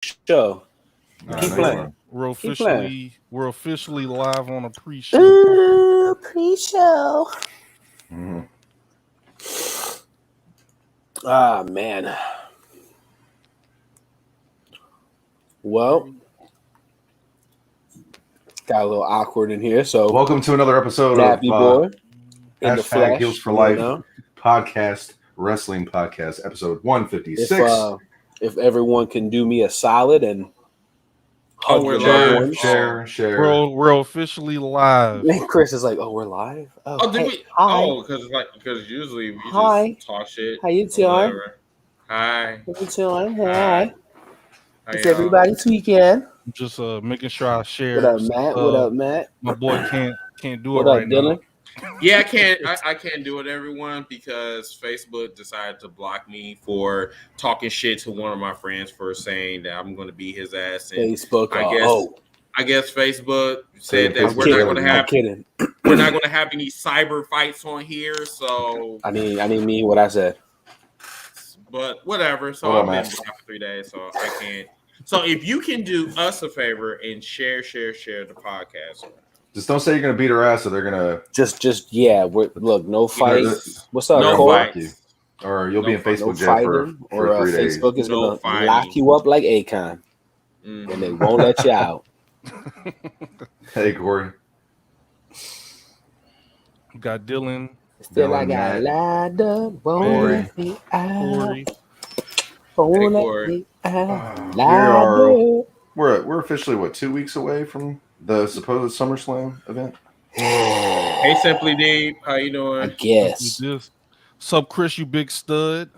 show. Keep playing. We're officially live on a pre-show. Pre-show. Ah, man. Well, got a little awkward in here. So, welcome to another episode Nappy of Boy in the flesh, Heels for Life know? Podcast, Wrestling Podcast, episode 156. If everyone can do me a solid and we're live. Share. We're officially live. And Chris is like, "Oh, we're live." Because usually we just talk shit. How you doing? Hi. How you doing? Hi. It's y'all? everybody's weekend. Just making sure I share. What up, Matt? What up, Matt? My boy can't do What it up, right Dylan? now. Yeah, I can't do it, everyone, because Facebook decided to block me for talking shit to one of my friends for saying that I'm going to beat his ass. And Facebook. I guess Facebook said that we're not going to have any cyber fights on here. So I mean what I said. But whatever. So I've been blocked for 3 days, so I can't. So if you can do us a favor and share the podcast. Just don't say you're gonna beat her ass, or they're gonna Look, no fights. What's up, no Cole? fights. Or you'll be in Facebook no jail for 3 days. Facebook is gonna lock you up like Akon, and they won't let you out. Hey, Corey. Got Dylan. Still, I got lined up. Won't let me out. Won't let me out. We're officially 2 weeks away from the supposed SummerSlam event. Hey, Simply Deep, how you doing? I guess. Sup, Chris, you big stud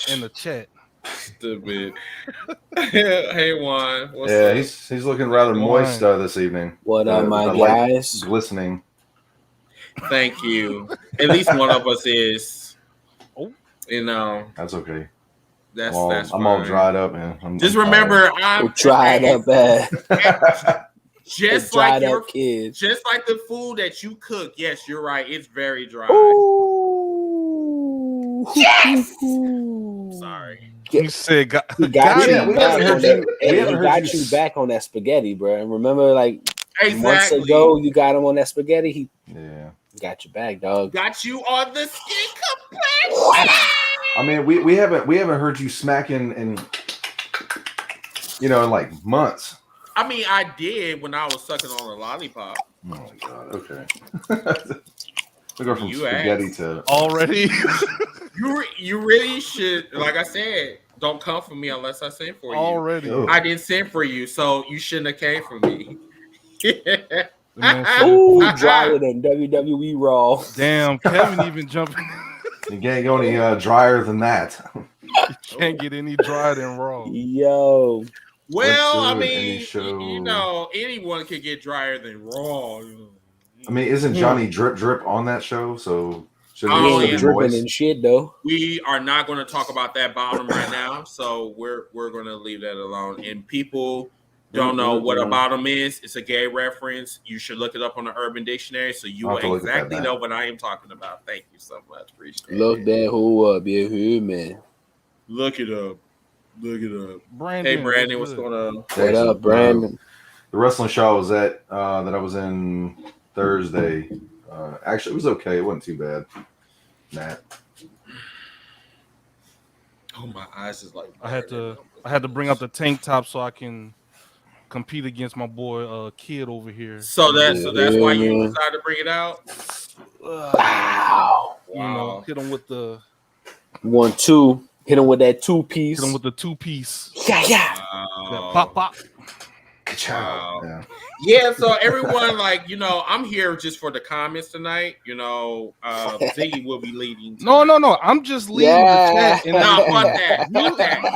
in the chat. Stupid. Hey, Juan. What's up? He's looking rather moist this evening. What up, my guys? Glistening. Thank you. At least one of us is. You know. That's okay. That's I'm all dried up, man. Just remember, I'm dried up bad. Just like your kids. Just like the food that you cook. Yes, you're right. It's very dry. Ooh. Yes! Sorry. You said he got you back on that spaghetti, bro. And remember, months ago, you got him on that spaghetti. He got you back, dog. Got you on the skin complexion. I mean, we haven't heard you smacking in months. I mean, I did when I was sucking on a lollipop. Oh my god! Okay. We go from spaghetti to already. You really should. Like I said, don't come for me unless I send for you. Already, I didn't send for you, so you shouldn't have came for me. Ooh, drier than WWE Raw. Damn, Kevin even jumping. You can't go any drier than that. You can't get any drier than Raw. Yo. Well, I mean, anyone can get drier than Raw. I mean, isn't Johnny Drip on that show? So shouldn't he be dripping and shit though? We are not going to talk about that bottom right now, so we're going to leave that alone. And people don't know what a bottom is. It's a gay reference. You should look it up on the Urban Dictionary so you will exactly know what I am talking about. Thank you so much. Appreciate it. Look that who up, yeah, man. Look it up. Brandon, hey, Brandon, what's going on? What up, Brandon? The wrestling show I was at that I was in Thursday. Actually, it was okay. It wasn't too bad. Matt. Oh, my eyes is like. I had to bring up the tank top so I can compete against my boy Kid over here. So that's why you decided to bring it out. Wow. You know, hit him with the 1-2. Hit him with that 2-piece. Hit him with the 2-piece. Yeah. That pop. Wow. Yeah, so everyone, I'm here just for the comments tonight. Ziggy will be leading. No. I'm just leading the chat. No, fuck that.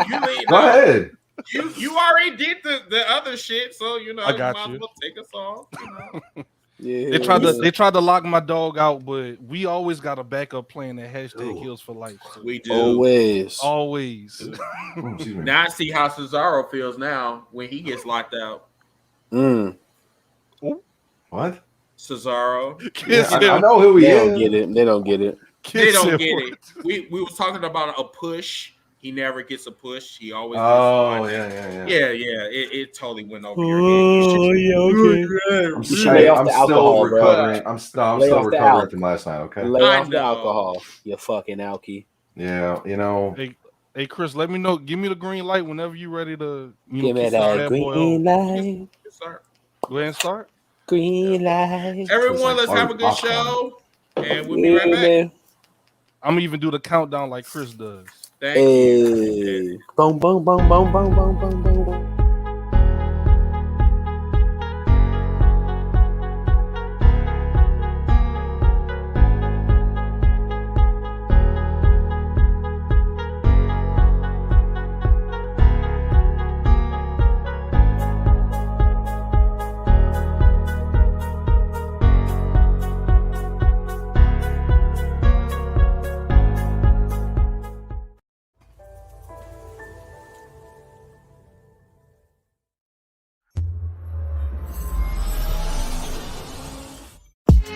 You lead. Go ahead. You already did the other shit, so I got you might you. as well take us off. Yeah. They tried to lock my dog out, but we always got a backup plan that #Heels4Life. So. We do always. Now I see how Cesaro feels now when he gets locked out. What? Cesaro. I know who he is. They don't get it. They don't get it. We was talking about a push He never gets a push. He always. Oh yeah. It totally went over your head. Okay. I'm still recovering. I'm still recovering from last night. Okay. Lay off the alcohol. You fucking alky. Yeah, Hey, Chris, let me know. Give me the green light whenever you're ready to. Give me that green light. Go ahead and start. Green light. Everyone, let's have a good show, and we'll be right back. I'm gonna even do the countdown like Chris does. Thank you. Boom, boom, boom, boom, boom, boom, boom, boom, boom.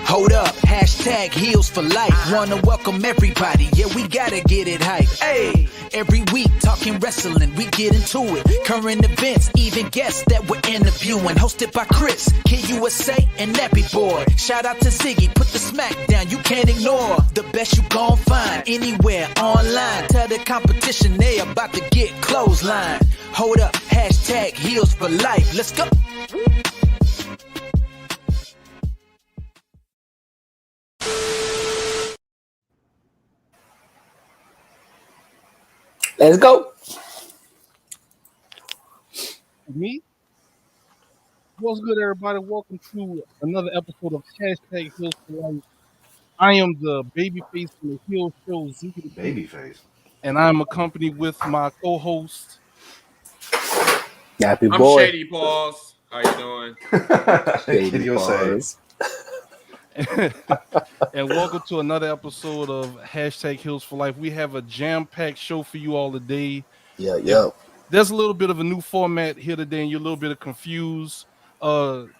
Hold up, hashtag heels for life. Wanna welcome everybody, yeah, we gotta get it hype. Hey, every week talking wrestling, we get into it. Current events, even guests that we're interviewing. Hosted by Chris, Kid USA, and Nappy Boy. Shout out to Ziggy, put the smack down, you can't ignore. The best you gon' find anywhere online. Tell the competition they about to get clothesline. Hold up, hashtag heels for life. Let's go. Let's go. Me? What's good, everybody? Welcome to another episode of Hashtag Heels for Life. I am the babyface from the Heel Show, ZiggytheBeast. Babyface. And I'm accompanied with my co-host, Nappy I'm Boy. Shady Paws. How you doing? Shady Paws. And welcome to another episode of Hashtag Heels for Life. We have a jam-packed show for you all today. Yeah. There's a little bit of a new format here today, and you're a little bit confused.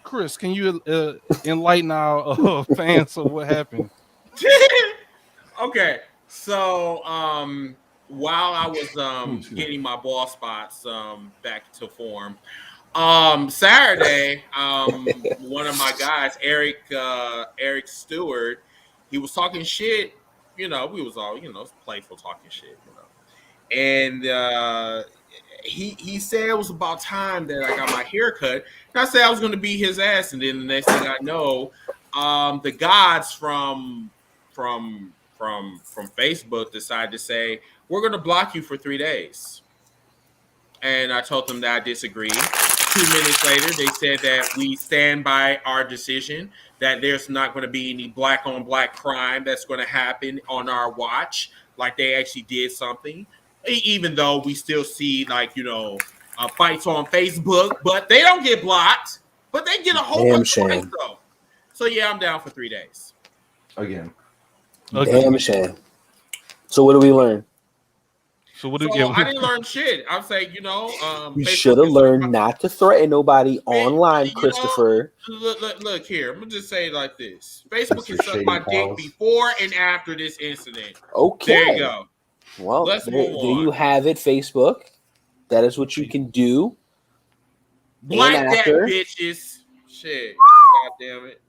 Chris, can you enlighten our fans of what happened? Okay, so while I was getting my ball spots back to form, Saturday, one of my guys, Eric Stewart, he was talking shit. We was all, playful talking shit, And he said it was about time that I got my hair cut. And I said I was going to beat his ass. And then the next thing I know, the gods from Facebook decided to say, we're going to block you for 3 days. And I told them that I disagreed. 2 minutes later, they said that we stand by our decision, that there's not going to be any black on black crime that's going to happen on our watch, like they actually did something, even though we still see fights on Facebook, but they don't get blocked, but they get a whole bunch of fights though. So yeah, I'm down for 3 days. Again. Damn shame. So what do we learn? So what do you get? I didn't learn shit. I'm saying, you should have learned not to threaten nobody online, Christopher. Look here. I'm gonna just say it like this: Facebook can suck my dick before and after this incident. Okay, there you go. Well, there you have it, Facebook. That is what you can do. Like that, bitches. Shit. God damn it.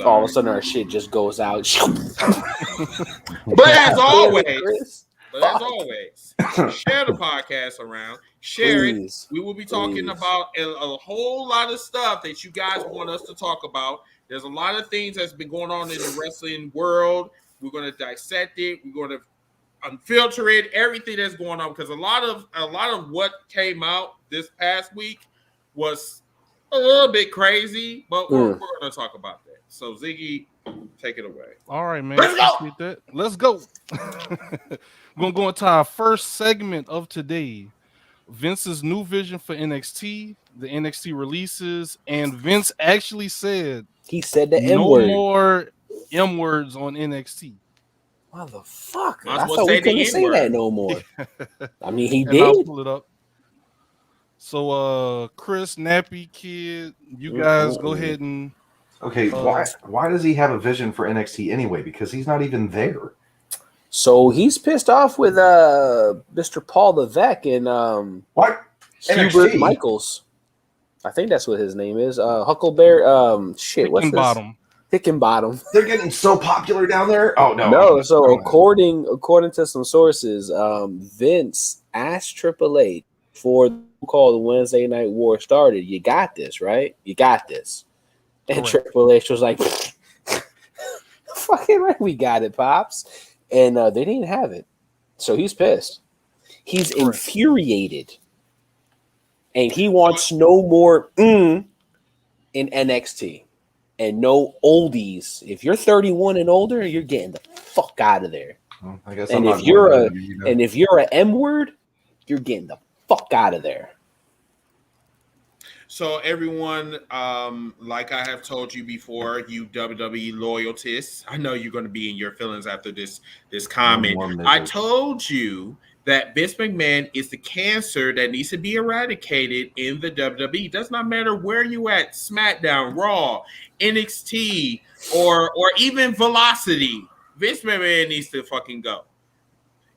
All of a sudden, our shit just goes out. But as always. But as always, share the podcast around. Share it. We will be talking about a whole lot of stuff that you guys want us to talk about. There's a lot of things that's been going on in the wrestling world. We're going to dissect it. We're going to unfilter it. Everything that's going on, because a lot of what came out this past week was a little bit crazy, but we're going to talk about that. So Ziggy, take it away. All right, man. Let's go. We're going to go into our first segment of today. Vince's new vision for NXT, the NXT releases, and Vince actually said he said the M-word. No more M-words on NXT. Motherfucker. I thought we couldn't say that no more. I mean, he did. I'll pull it up. So, Chris, Nappy, Kid, you guys go ahead and... Okay, why does he have a vision for NXT anyway? Because he's not even there. So he's pissed off with Mr. Paul Levesque and what? Hubert NXT? Michaels. I think that's what his name is. Huckleberry. Shit, what's this? Hickenbottom. They're getting so popular down there. Oh no. No. So according to some sources, Vince asked Triple H before the call the Wednesday Night War started. You got this, right? You got this. And Correct. Triple H was like, "Fucking right, we got it, pops." And they didn't have it, so he's pissed. He's infuriated, and he wants no more in NXT. And no oldies. If you're 31 and older, you're getting the fuck out of there. Well, I guess and if you're an M word, you're getting the fuck out of there. So everyone, like I have told you before, you WWE loyalists, I know you're going to be in your feelings after this comment. I told you that Vince McMahon is the cancer that needs to be eradicated in the WWE. It does not matter where you at, SmackDown, Raw, NXT, or even Velocity. Vince McMahon needs to fucking go.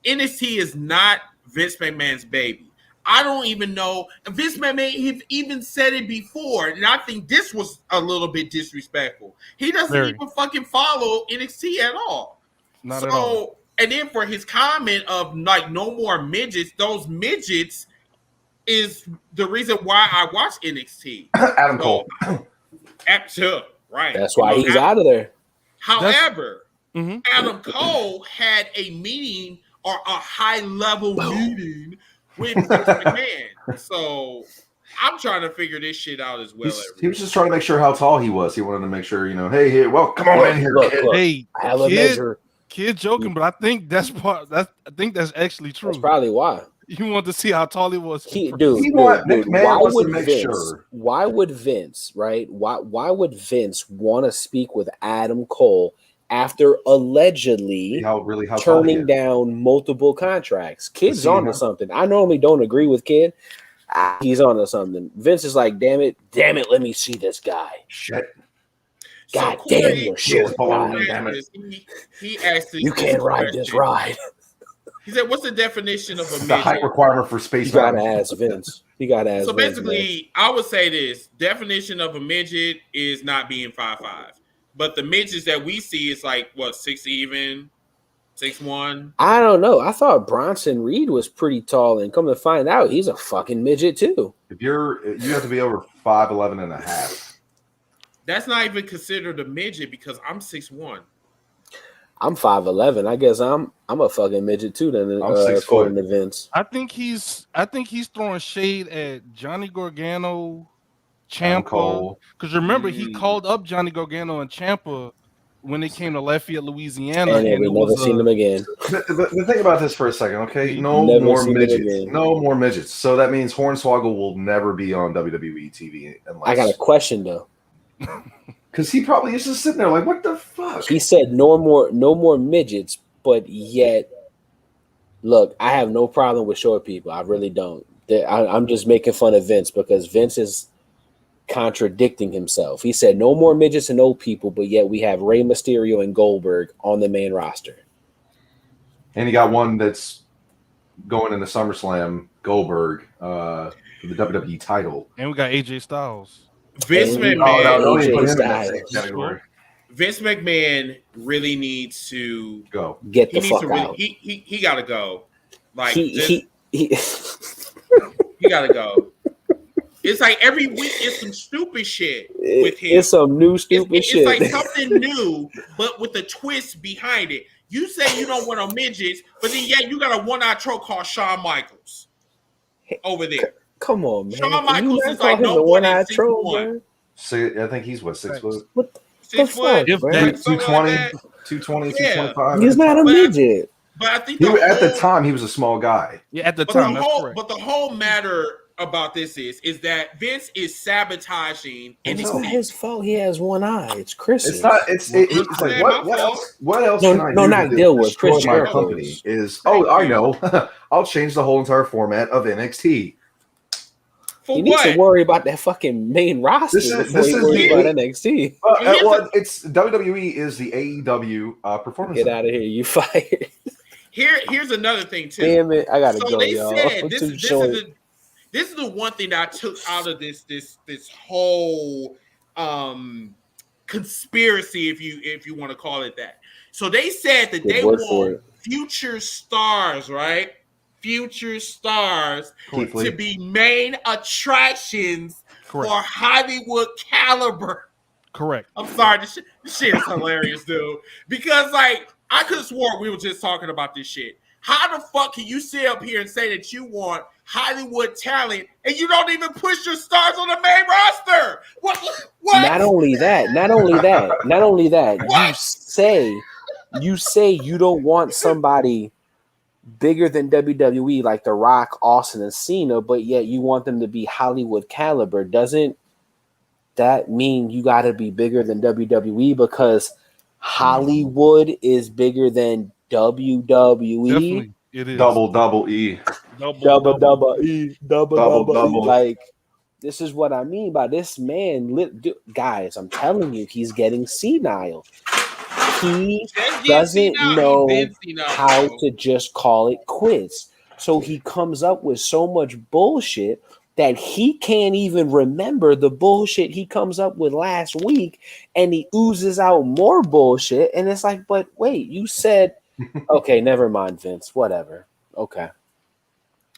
NXT is not Vince McMahon's baby. I don't even know. Vince McMahon even said it before, and I think this was a little bit disrespectful. He doesn't even fucking follow NXT at all. Not at all. And then for his comment of like no more midgets, those midgets is the reason why I watch NXT. Adam Cole. Right. That's why he's out of there. However, Adam Cole had a meeting or a high-level meeting with Vince McMahon. So I'm trying to figure this shit out as well. He was just trying to make sure how tall he was. He wanted to make sure, hey, well, come on in here. Look, hey, I have a measure. Kid joking, but I think that's actually true. That's probably why. You want to see how tall he was. Why would Vince, right? Why would Vince want to speak with Adam Cole after allegedly turning down multiple contracts? Kid's onto something. I normally don't agree with Kid. He's onto something. Vince is like, damn it, let me see this guy. Shit. God damn, you're short. He asked you can't ride this ride. He said, "What's the definition of a midget?" The height requirement for space. You gotta ask Vince. So basically, I would say this: definition of a midget is not being 5'5", but the midgets that we see is like what 6'1". I don't know. I thought Bronson Reed was pretty tall, and come to find out, he's a fucking midget too. You have to be over 5'11" and a half. That's not even considered a midget because I'm 6'1". I'm 5'11". I guess I'm a fucking midget too. Then according to Vince, I think he's throwing shade at Johnny Gargano, Ciampa, because remember he called up Johnny Gargano and Ciampa when they came to Lafayette, Louisiana, and we never seen them again. But think about this for a second, okay? No more midgets. So that means Hornswoggle will never be on WWE TV unless. I got a question though. Because he probably is just sitting there like, what the fuck? He said no more midgets, but yet, look, I have no problem with short people. I really don't. I'm just making fun of Vince because Vince is contradicting himself. He said no more midgets and old people, but yet we have Rey Mysterio and Goldberg on the main roster. And he got one that's going into SummerSlam, Goldberg, for the WWE title. And we got AJ Styles. Vince McMahon really needs to go. Get the fuck out. He got to go. Like he got to go. It's like every week is some stupid shit with him. It's some new stupid shit. It's like something new, but with a twist behind it. You say you don't want no midgets, but then you got a one-eye troll called Shawn Michaels over there. Come on, man. Shawn Michaels is like no one-eye troll, man. I think he's 6 foot. What the fuck? 220, 225. He's not a midget. But I think at the time he was a small guy. Yeah, at the time. But the whole matter about this is that Vince is sabotaging. And it's not his fault. He has one eye. It's Chris. It's not. It's like what else? What else? No, not deal with Chris. My company is. Oh, I know. I'll change the whole entire format of NXT. He needs to worry about that fucking main roster before he worries about NXT. It's WWE is the AEW performance. Get out of here! You fired. here's another thing too. Damn it, I gotta so go, they y'all. said this is the one thing that I took out of this whole conspiracy, if you want to call it that. So they said that they want future stars, right? Future stars to be main attractions for Hollywood caliber. Correct. I'm sorry, this shit is hilarious, dude. Because like I could have swore we were just talking about this shit. How the fuck can you sit up here and say that you want Hollywood talent and you don't even push your stars on the main roster? What? Not only that. You say you don't want somebody bigger than WWE like The Rock, Austin, and Cena, but yet you want them to be Hollywood caliber. Doesn't that mean you got to be bigger than WWE because Hollywood is bigger than WWE? Definitely, it is. Double E. Double. Like, this is what I mean by this man. Guys, I'm telling you, he's getting senile. He doesn't know how to just call it quits. So he comes up with so much bullshit that he can't even remember the bullshit he comes up with last week, and he oozes out more bullshit. And it's like, but wait, you said, okay, never mind, Vince, whatever. Okay.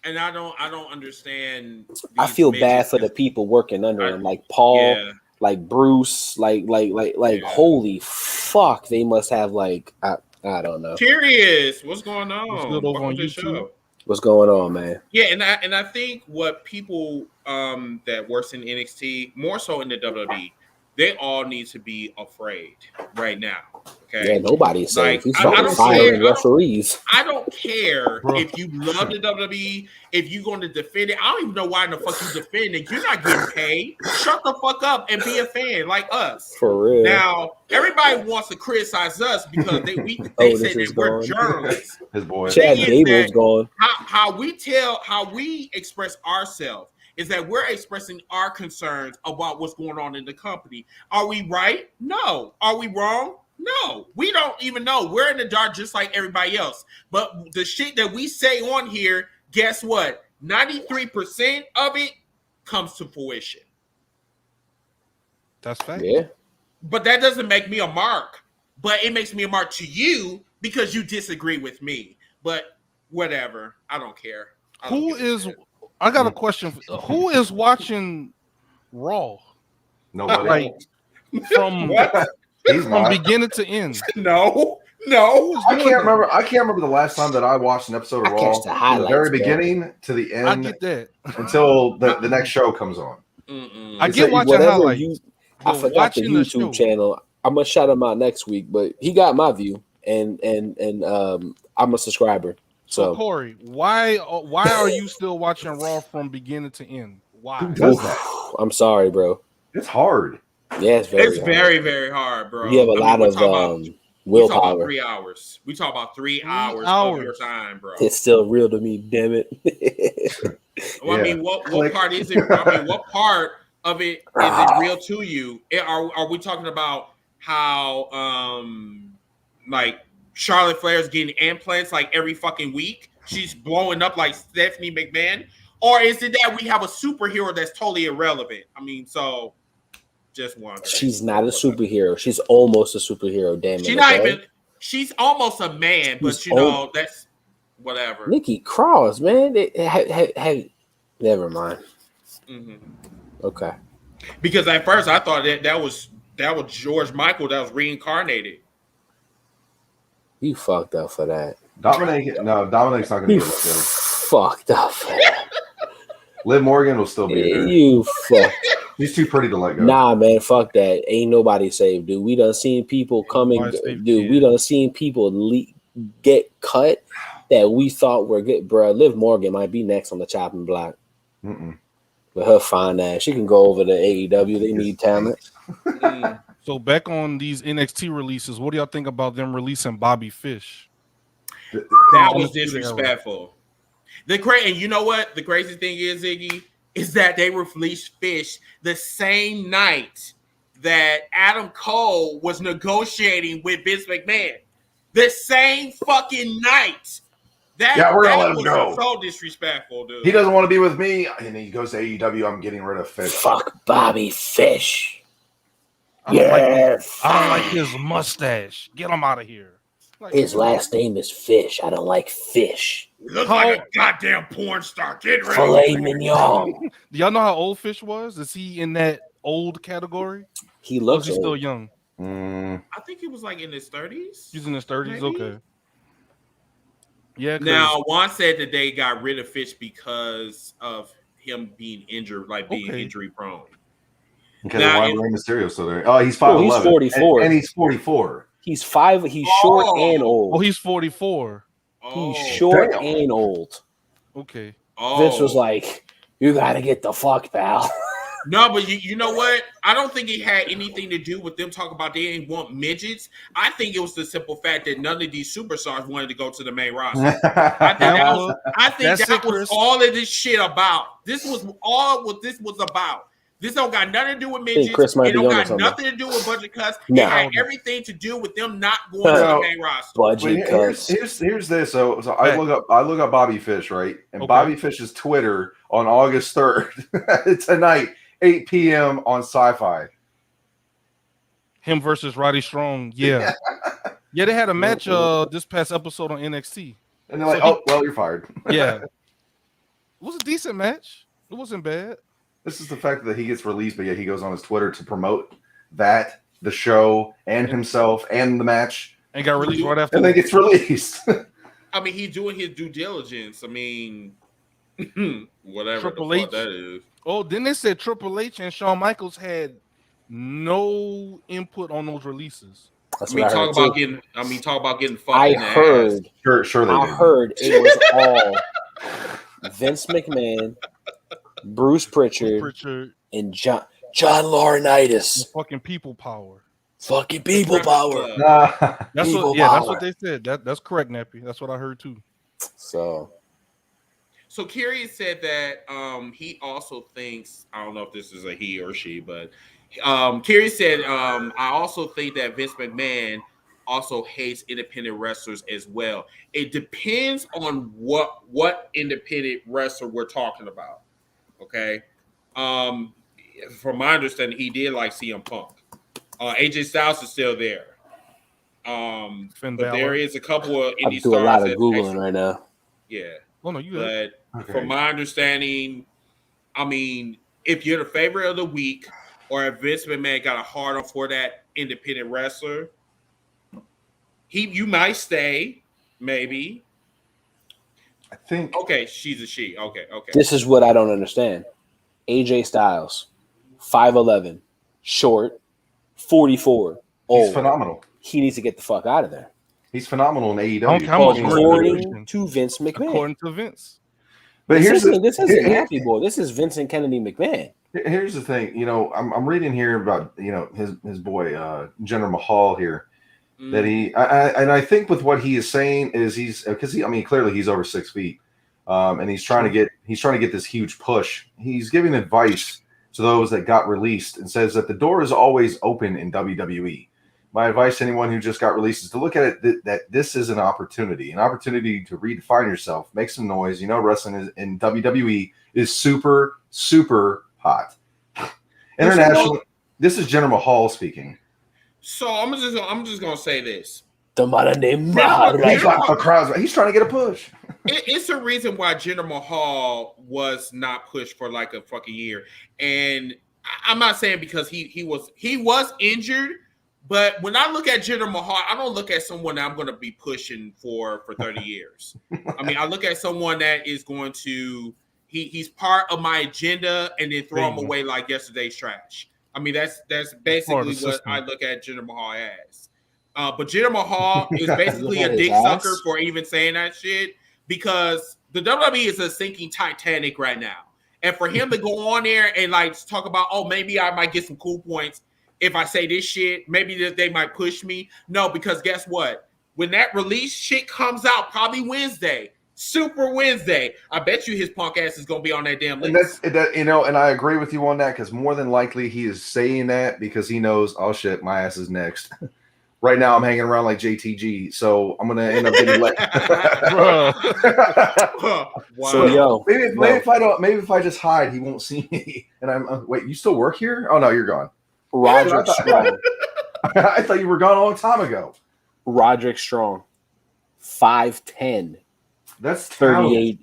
And I don't understand. I feel bad for the people working under him, like Paul, like Bruce, like holy fuck, they must have like I don't know. Curious, what's going on? What's good over on YouTube? What's going on, man? Yeah, and I think what people that works in NXT, more so in the WWE, they all need to be afraid right now. Okay. Yeah, nobody's safe. Like, I don't care. Referees. I don't care if you love the WWE, if you're going to defend it. I don't even know why in the fuck you defend it. You're not getting paid. Shut the fuck up and be a fan like us. For real. Now, everybody wants to criticize us because they say that we're journalists. His boy. Chad Gable's gone. How we express ourselves is that we're expressing our concerns about what's going on in the company. Are we right? No. Are we wrong? No. We don't even know. We're in the dark just like everybody else. But the shit that we say on here, guess what? 93% of it comes to fruition. That's fact. Yeah. But that doesn't make me a mark. But it makes me a mark to you because you disagree with me. But whatever. I don't care. I got a question. Who is watching Raw? Nobody. Like, from beginning to end. No. I can't remember the last time that I watched an episode of Raw from the very beginning to the end. I get that. Until the next show comes on. I get watching highlights. I forgot the YouTube channel. I'm gonna shout him out next week, but he got my view, and I'm a subscriber. So Corey, why are you still watching Raw from beginning to end? Why? Who does that? I'm sorry, bro. It's hard. Yeah, it's very hard. Very, very hard, bro. You have a lot of willpower. We talk about 3 hours of your time, bro. It's still real to me, damn it. Well, I mean, what part is it? I mean, what part of it is it real to you? Are we talking about how like Charlotte Flair's getting implants like every fucking week? She's blowing up like Stephanie McMahon? Or is it that we have a superhero that's totally irrelevant? I mean, so just wondering. She's not a superhero. She's almost a superhero, damn it. She's not even. She's almost a man, but that's whatever. Nikki Cross, man. Never mind. Mm-hmm. Okay. Because at first I thought that was George Michael that was reincarnated. You fucked up for that. Dominic's not going to be let go. Fucked up for that. Liv Morgan will still be there. You fuck. She's too pretty to let go. Nah, man, fuck that. Ain't nobody saved, dude. We done seen people coming, dude. We done seen people get cut that we thought were good, bro. Liv Morgan might be next on the chopping block. With her fine ass, she can go over to AEW. They need talent. So back on these NXT releases, what do y'all think about them releasing Bobby Fish? That was disrespectful. And you know what? The crazy thing is, Ziggy, is that they released Fish the same night that Adam Cole was negotiating with Vince McMahon. The same fucking night. we're gonna let him go. So disrespectful, dude. He doesn't want to be with me, and he goes to AEW. I'm getting rid of Fish. Fuck Bobby Fish. I don't like his mustache. Get him out of here. Like, his last name is Fish. I don't like fish. He looks like a goddamn porn star. Get rid Filet mignon. Do y'all know how old Fish was? Is he in that old category? He looks he's still young. I think he was like in his 30s. He's in his 30s. Maybe? Okay. Yeah. Now, Juan said that they got rid of Fish because of him being injured, like being injury prone. Because of Rey Mysterio still there. Oh, he's 5'11". He's 44. And he's 44. He's 5. He's short and old. Oh, he's 44. He's short and old. Okay. Vince was like, "You got to get the fuck, pal." No, but you know what? I don't think it had anything to do with them talking about they didn't want midgets. I think it was the simple fact that none of these superstars wanted to go to the main roster. I think that was all of this shit about. This was all what this was about. This don't got nothing to do with midgets. It don't got nothing to do with budget cuts. No. It had everything to do with them not going to the main roster. Budget cuts. Here's this. So I look up Bobby Fish, right? And Bobby Fish's Twitter on August 3rd tonight, 8 p.m. on Sci-Fi. Him versus Roddy Strong. Yeah. Yeah, they had a match this past episode on NXT. And they're like, well, you're fired. Yeah. It was a decent match. It wasn't bad. This is the fact that he gets released, but yet he goes on his Twitter to promote that, the show, and himself, and the match. And got released right after. And then gets released. I mean, he's doing his due diligence. I mean, whatever Triple H, that is. Oh, then they said Triple H and Shawn Michaels had no input on those releases. That's talk about getting fucked. I heard. Sure they did. I heard it was all Vince McMahon, Bruce Pritchard, and John Laurinaitis. Fucking people power. Fucking people power. That's what they said. That's correct, Nappy. That's what I heard too. So Kerry said that he also thinks, I don't know if this is a he or she, but Kerry said, I also think that Vince McMahon also hates independent wrestlers as well. It depends on what independent wrestler we're talking about. Okay. From my understanding, he did like CM Punk. AJ Styles is still there. But there is a couple of indie stars. I do a lot of Googling right now. Yeah. Oh, no, from my understanding, I mean, if you're the favorite of the week, or if Vince McMahon got a hard on for that independent wrestler, you might stay, maybe. I think. Okay, she's a she. Okay. This is what I don't understand. AJ Styles, 5'11", short, 44, old. He's phenomenal. He needs to get the fuck out of there. He's phenomenal in AEW. According to Vince McMahon. According to Vince. But this isn't Happy Boy. This is Vincent Kennedy McMahon. Here's the thing. I'm reading here about his boy Jinder Mahal here. That I think with what he is saying is clearly he's over 6 feet, and he's trying to get this huge push. He's giving advice to those that got released and says that the door is always open in WWE. My advice to anyone who just got released is to look at it that this is an opportunity to redefine yourself, make some noise. Wrestling in WWE is super, super hot. International. This is Jinder Mahal speaking. So I'm just gonna say this. He's like the crowd. He's trying to get a push. It's a reason why Jinder Mahal was not pushed for like a fucking year, and I'm not saying because he was injured. But when I look at Jinder Mahal, I don't look at someone that I'm going to be pushing for 30 years. I mean, I look at someone that is going to he's part of my agenda and then throw him away like yesterday's trash. I mean, that's basically what I look at Jinder Mahal as. But Jinder Mahal is basically a dick sucker for even saying that shit because the WWE is a sinking Titanic right now. And for him to go on there and like talk about, oh, maybe I might get some cool points if I say this shit, maybe they might push me. No, because guess what? When that release shit comes out, probably Wednesday, Super Wednesday, I bet you his punk ass is going to be on that damn list. And and I agree with you on that because more than likely he is saying that because he knows, oh shit, my ass is next. right now I'm hanging around like JTG, so I'm gonna end up getting let. Wow. So maybe if I just hide, he won't see me. And I'm wait, you still work here? Oh no, you're gone. Roderick Strong. I thought you were gone a long time ago. Roderick Strong, 5'10". That's 38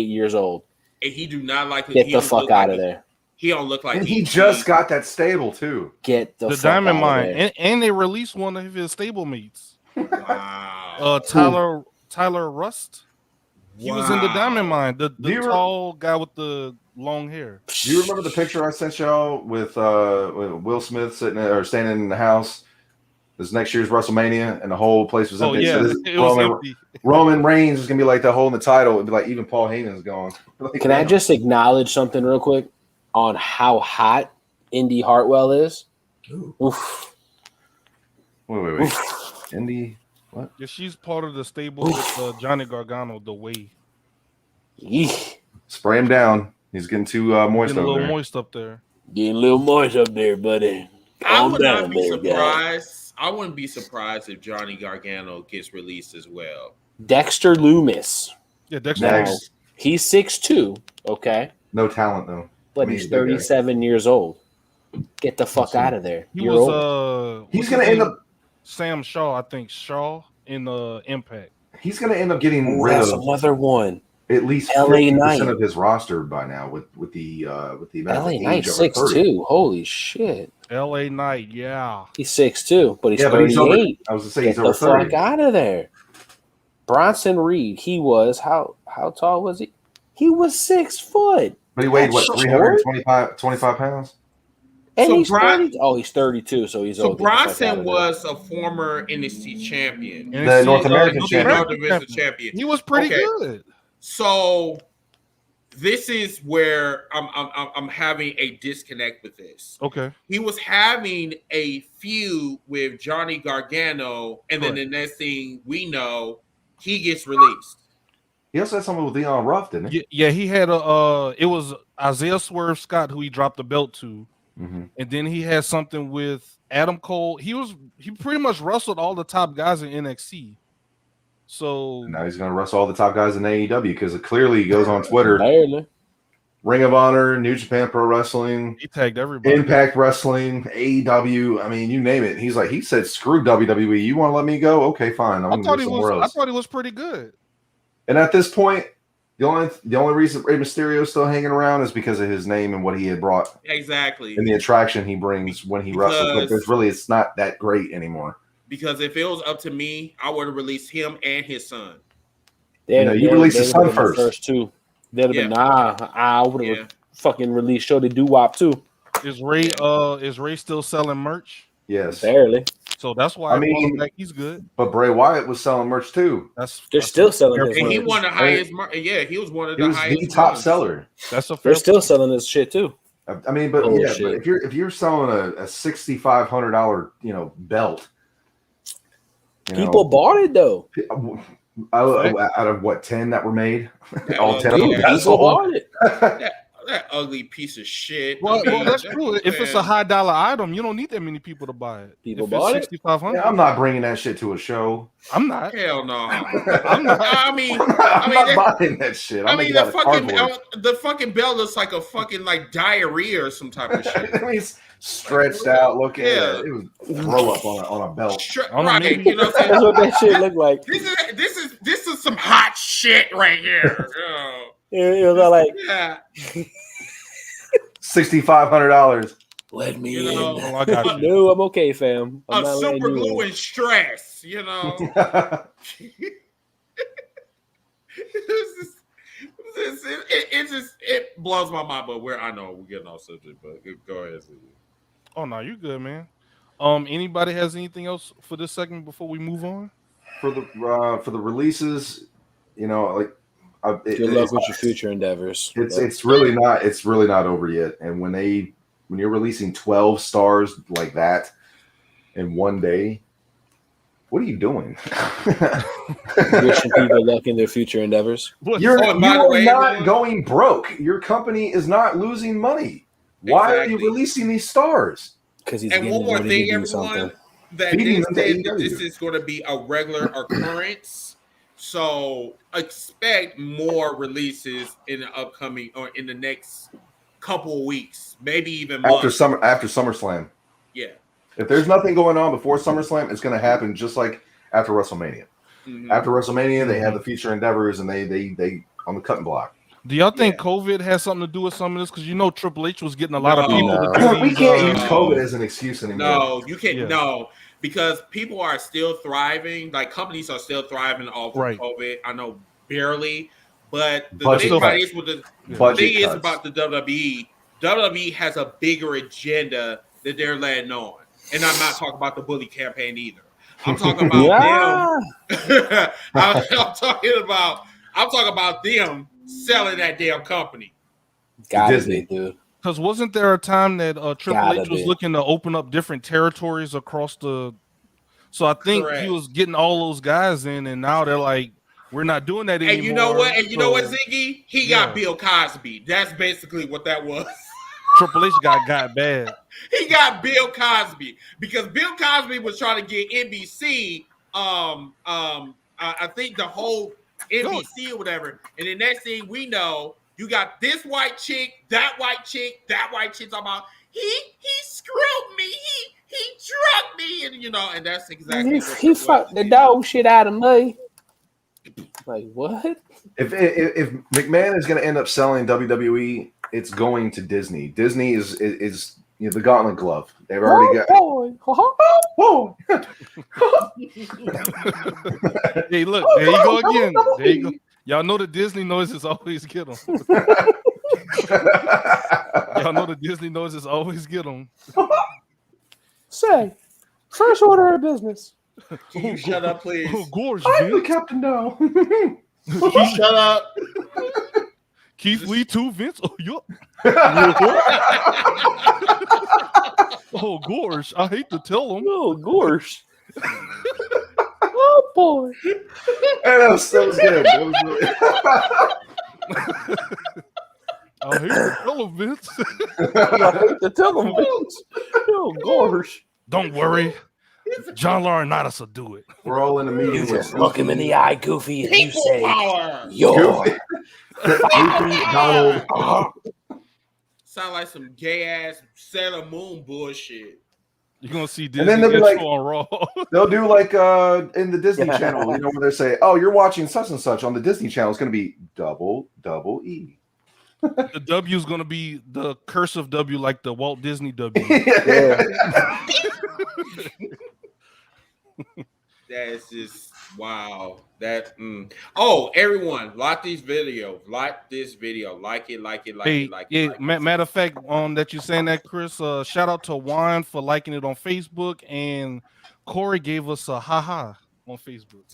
years old. And he do not like Get the fuck out of there. He don't look like. And he just got that stable too. Get the fuck Diamond out Mine, of there. and they released one of his stable mates. Wow. Tyler Rust. He was in the Diamond Mine. The tall guy with the long hair. Do you remember the picture I sent y'all with Will Smith standing in the house? This next year's WrestleMania, and the whole place was empty. Yeah, so it was empty. Roman Reigns is gonna be like the holding the title. It'd be like even Paul Heyman's gone. Like, Can I just acknowledge something real quick on how hot Indy Hartwell is? Oof. Wait. Oof. Indy, what? Yeah, she's part of the stable with Johnny Gargano. The way. Yeesh. Spray him down. He's getting too moist. Getting a little moist up there. Getting a little moist up there, buddy. I would not be surprised. I wouldn't be surprised if Johnny Gargano gets released as well. Dexter Loomis. Yeah, Dexter. Now, he's 6'2", okay? No talent though. But he's 37 years old. Get the fuck out of there. He's gonna end up Sam Shaw, I think. Shaw in Impact. He's gonna end up getting rid of another one. At least 50% of his roster by now with the LA Knight 6'2". Holy shit. LA Knight, yeah. He's 6'2", but he's 38. I was gonna say he's over 30. Get the fuck out of there. Bronson Reed, he was how tall was he? He was 6 foot. But he weighed what, 325 pounds? And so he's 30. Oh, he's 32, so he's old. So Bronson was a former NXT champion. The North American champion. He was pretty good. So this is where I'm having a disconnect with this. Okay. He was having a feud with Johnny Gargano, and then the next thing we know, he gets released. He also had something with Leon Ruff, didn't he? Yeah, he had it was Isaiah Swerve Scott who he dropped the belt to. Mm-hmm. And then he had something with Adam Cole. He pretty much wrestled all the top guys in NXT. So now he's going to wrestle all the top guys in AEW because it clearly goes on Twitter. Barely. Ring of Honor, New Japan Pro Wrestling. He tagged everybody. Impact Wrestling, AEW. I mean, you name it. He said, "Screw WWE. You want to let me go? Okay, fine. I thought he was pretty good. And at this point, the only reason Rey Mysterio is still hanging around is because of his name and what he had brought. Exactly. And the attraction he brings when he wrestles. But it's not that great anymore. Because if it was up to me, I would have released him and his son. You released his son first. Too. That'd have been I would have fucking released Shorty Doo-Wop too. Is Ray still selling merch? Yes. Barely. So that's why he's good. But Bray Wyatt was selling merch too. They're still selling his and merch. he won the highest he was one of the highest. The top seller. They're still selling this shit too. I mean, but but if you're selling a $6,500 belt, people bought it though. Out of what 10 that were made, all 10 of them bought it. That ugly piece of shit. Well, that's true. If it's a high dollar item, you don't need that many people to buy it. People bought it. $6,500. I'm not bringing that shit to a show. I'm not. Hell no. I'm not. I'm not buying that shit. The fucking belt looks like a fucking diarrhea or some type of shit. I mean, it's stretched out. Look at it. It was throw up on a belt. Right. You know what I'm saying? That's what that shit looked like. This is some hot shit right here. It was like $6,500. Let me in. I got you. No, I'm okay, fam. I'm super glue and stress, It blows my mind, but I know we're getting off subject, but go ahead. Oh no, you good, man. Anybody has anything else for this segment before we move on? For the releases, good luck with your future endeavors. It's really not over yet. And when you're releasing 12 stars like that in one day, what are you doing? Wishing people luck in their future endeavors. You're not going broke. Your company is not losing money. Why are you releasing these stars? Because he's and one more thing, everyone. that they said that this is going to be a regular occurrence. So expect more releases in the upcoming or in the next couple of weeks, maybe even months. After SummerSlam. Yeah. If there's nothing going on before SummerSlam, it's going to happen just like after WrestleMania. Mm-hmm. After WrestleMania, they have the future endeavors and they on the cutting block. Do y'all think COVID has something to do with some of this? Because Triple H was getting a lot of people. We can't use COVID as an excuse anymore. No, you can't. No, because people are still thriving. Like companies are still thriving off of COVID. I know barely, but the thing about the WWE. WWE has a bigger agenda that they're letting on, and I'm not talking about the bully campaign either. I'm talking about them. I'm talking about them selling that damn company. Disney, dude. Because wasn't there a time that Triple H was looking to open up different territories across the? So I think he was getting all those guys in, and now they're like, we're not doing that anymore. And you know what? And you know what, Ziggy? He got Bill Cosby. That's basically what that was. Triple H got bad. He got Bill Cosby because Bill Cosby was trying to get NBC. I think the whole NBC or whatever. And the next thing we know, you got this white chick, that white chick talking about he screwed me, he drugged me, and and that's exactly he fucked the dog shit out of me. Like what? If McMahon is going to end up selling WWE, it's going to Disney. Disney is the gauntlet glove. They've already got. Hey, look, there you go again. There you go. Y'all know the Disney noises always get them. Y'all know the Disney noises always get them. Say, first order of business. Can you shut up, please? Oh, gorge, I'm the captain now. Shut up. Keith Lee too, Vince. Oh, yup. Oh, gorge. I hate to tell him. Oh, gorge. Oh, boy. That was so good. That was I hate to tell him, Vince. I hate to tell him, Vince. Oh, gorge. Don't worry. John Laurinaitis will do it. We're all in a meeting. You just look him in the eye, Goofy, and you say, power. You're Donald. Sound like some gay ass Sailor Moon bullshit. You're gonna see Disney and then they'll be like, on Raw. They'll do like in the Disney Channel, where they say, "Oh, you're watching such and such on the Disney Channel." It's gonna be double E. The W is gonna be the cursive W, like the Walt Disney W. That's just wow. Oh, everyone, like this video. Like this video. Like it. Matter of fact, that you're saying that, Chris. Shout out to Juan for liking it on Facebook, and Corey gave us a haha on Facebook.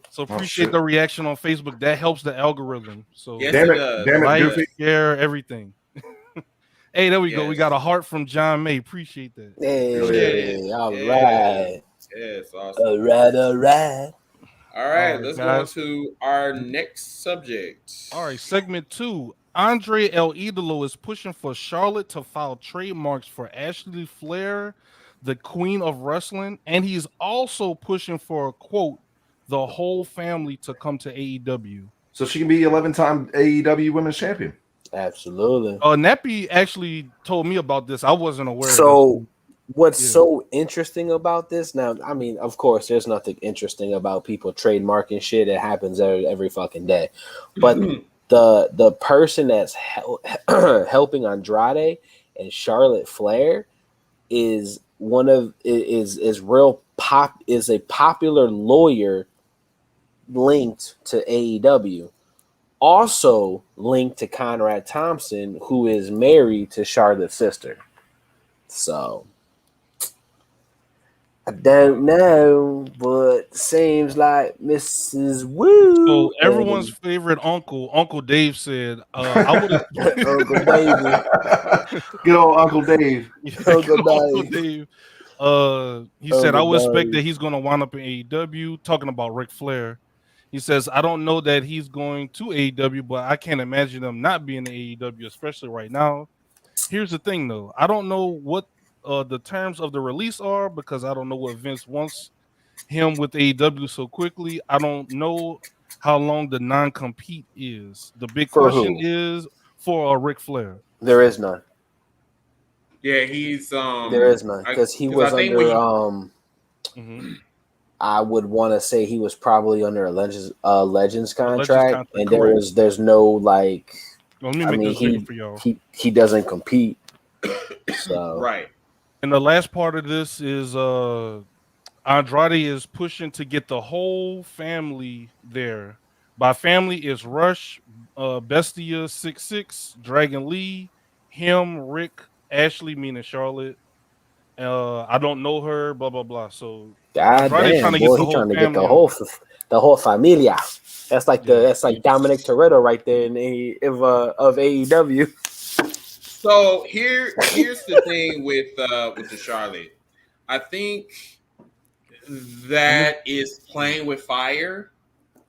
So appreciate the reaction on Facebook. That helps the algorithm. So yes, damn it, Goofy. Share everything. Hey, there we go. We got a heart from John May. Appreciate that. Hey, all right. Yes, awesome. All right. All right, let's go to our next subject. All right, segment 2. Andre El Idolo is pushing for Charlotte to file trademarks for Ashley Flair, the Queen of Wrestling, and he's also pushing for, quote, the whole family to come to AEW. So she can be 11-time AEW Women's Champion. Absolutely. Nappy actually told me about this. I wasn't aware. So what's so interesting about this? Now, I mean, of course, there's nothing interesting about people trademarking shit. It happens every fucking day. But the person that's helping Andrade and Charlotte Flair is a popular lawyer linked to AEW. Also linked to Conrad Thompson, who is married to Charlotte's sister. So I don't know, but seems like Mrs. Woo. So everyone's favorite Uncle Dave said, I would have Uncle Davey. Good old Uncle Dave. Uncle Dave. He said, I would expect that he's going to wind up in AEW, talking about Ric Flair. He says, I don't know that he's going to AEW, but I can't imagine him not being in AEW, especially right now. Here's the thing, though. I don't know what the terms of the release are, because I don't know what Vince wants him with AEW so quickly. I don't know how long the non-compete is. The big question is for Ric Flair. There is none. Yeah, he's there is none because he was under I would want to say he was probably under a Legends contract, and there's no like. Well, let me make this bigger for y'all. He doesn't compete. So right. And the last part of this is Andrade is pushing to get the whole family there. By family is Rush, Bestia 66, Dragon Lee, him, Rick, Ashley, meaning Charlotte. I don't know her, blah blah blah. So God damn, boy, he's trying to get the whole familia. That's like that's like Dominic Toretto right there of AEW. So here's the thing with the Charlotte. I think that is playing with fire.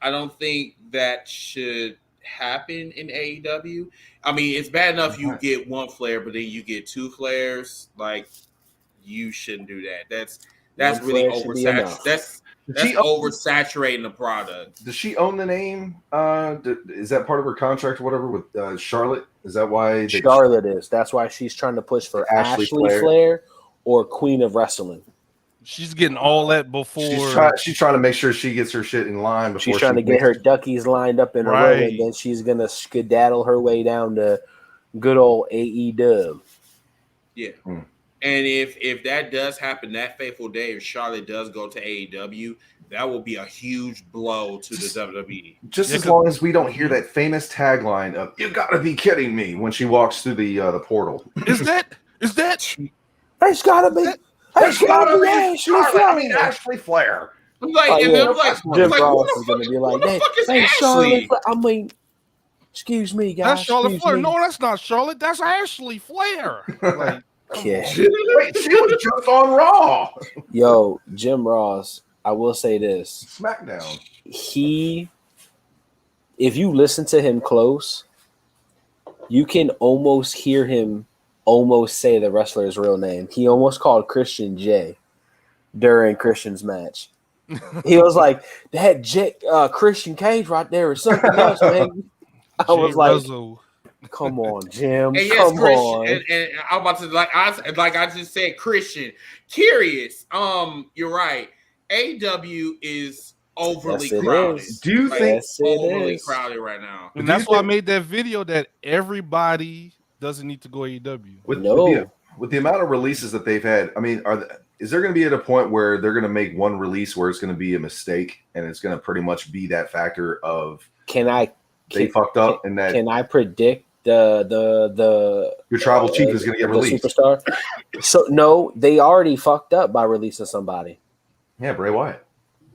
I don't think that should happen in AEW. I mean, it's bad enough you get one flare, but then you get two flares. Like, you shouldn't do that. That's really oversaturated. That's oversaturating the product. Does she own the name? Is that part of her contract or whatever with Charlotte? Is that why Charlotte is? That's why she's trying to push for Ashley Flair or Queen of Wrestling. She's getting all that before. She's trying to make sure she gets her shit in line before she's trying to get her duckies lined up in a row, and then she's gonna skedaddle her way down to good old AEW. Yeah. And if that does happen that fateful day, if Charlotte does go to AEW, that will be a huge blow to the WWE. Just as long as we don't hear that famous tagline of "You gotta be kidding me" when she walks through the portal. Is that? It's gotta be. It's gotta be Ashley Flair. I'm like, Jim Ross is gonna be like, "Hey, Charlotte. I mean, excuse me, guys. That's Charlotte Flair. No, that's not Charlotte. That's Ashley Flair." Like, yeah. Wait, she was just on Raw. Yo, Jim Ross. I will say this: SmackDown. If you listen to him close, you can almost hear him almost say the wrestler's real name. He almost called Christian J during Christian's match. He was like, that Christian Cage right there or something else, man. I was like, come on, Jim. And come on. And I'm about to like I just said, Christian. Curious. You're right. AEW is overly crowded. Do you think overly crowded right now? And that's why I made that video that everybody doesn't need to go AEW. With the amount of releases that they've had, I mean, is there going to be at a point where they're going to make one release where it's going to be a mistake and it's going to pretty much be that factor of they fucked up and that? Can I predict the your tribal chief is going to get released? Superstar. So no, they already fucked up by releasing somebody. Yeah, Bray Wyatt.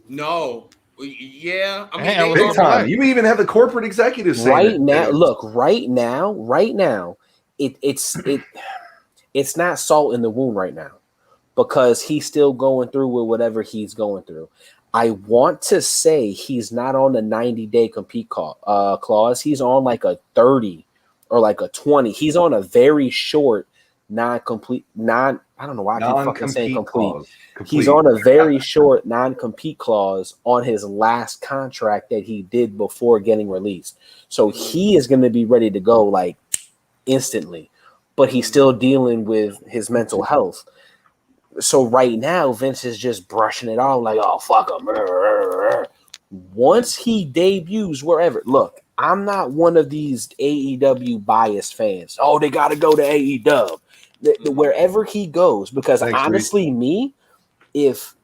No. Yeah, I mean, big time. You even have the corporate executives saying right now. Look, right now, it's not salt in the wound right now because he's still going through with whatever he's going through. I want to say he's not on the 90-day compete clause. He's on like a 30 or like a 20. He's on a very short I don't know why I keep fucking saying complete. He's on a very short non-compete clause on his last contract that he did before getting released. So he is going to be ready to go like instantly, but he's still dealing with his mental health. So right now, Vince is just brushing it off like, oh, fuck him. Once he debuts wherever, look, I'm not one of these AEW biased fans. Oh, they got to go to AEW. Wherever he goes, because honestly, if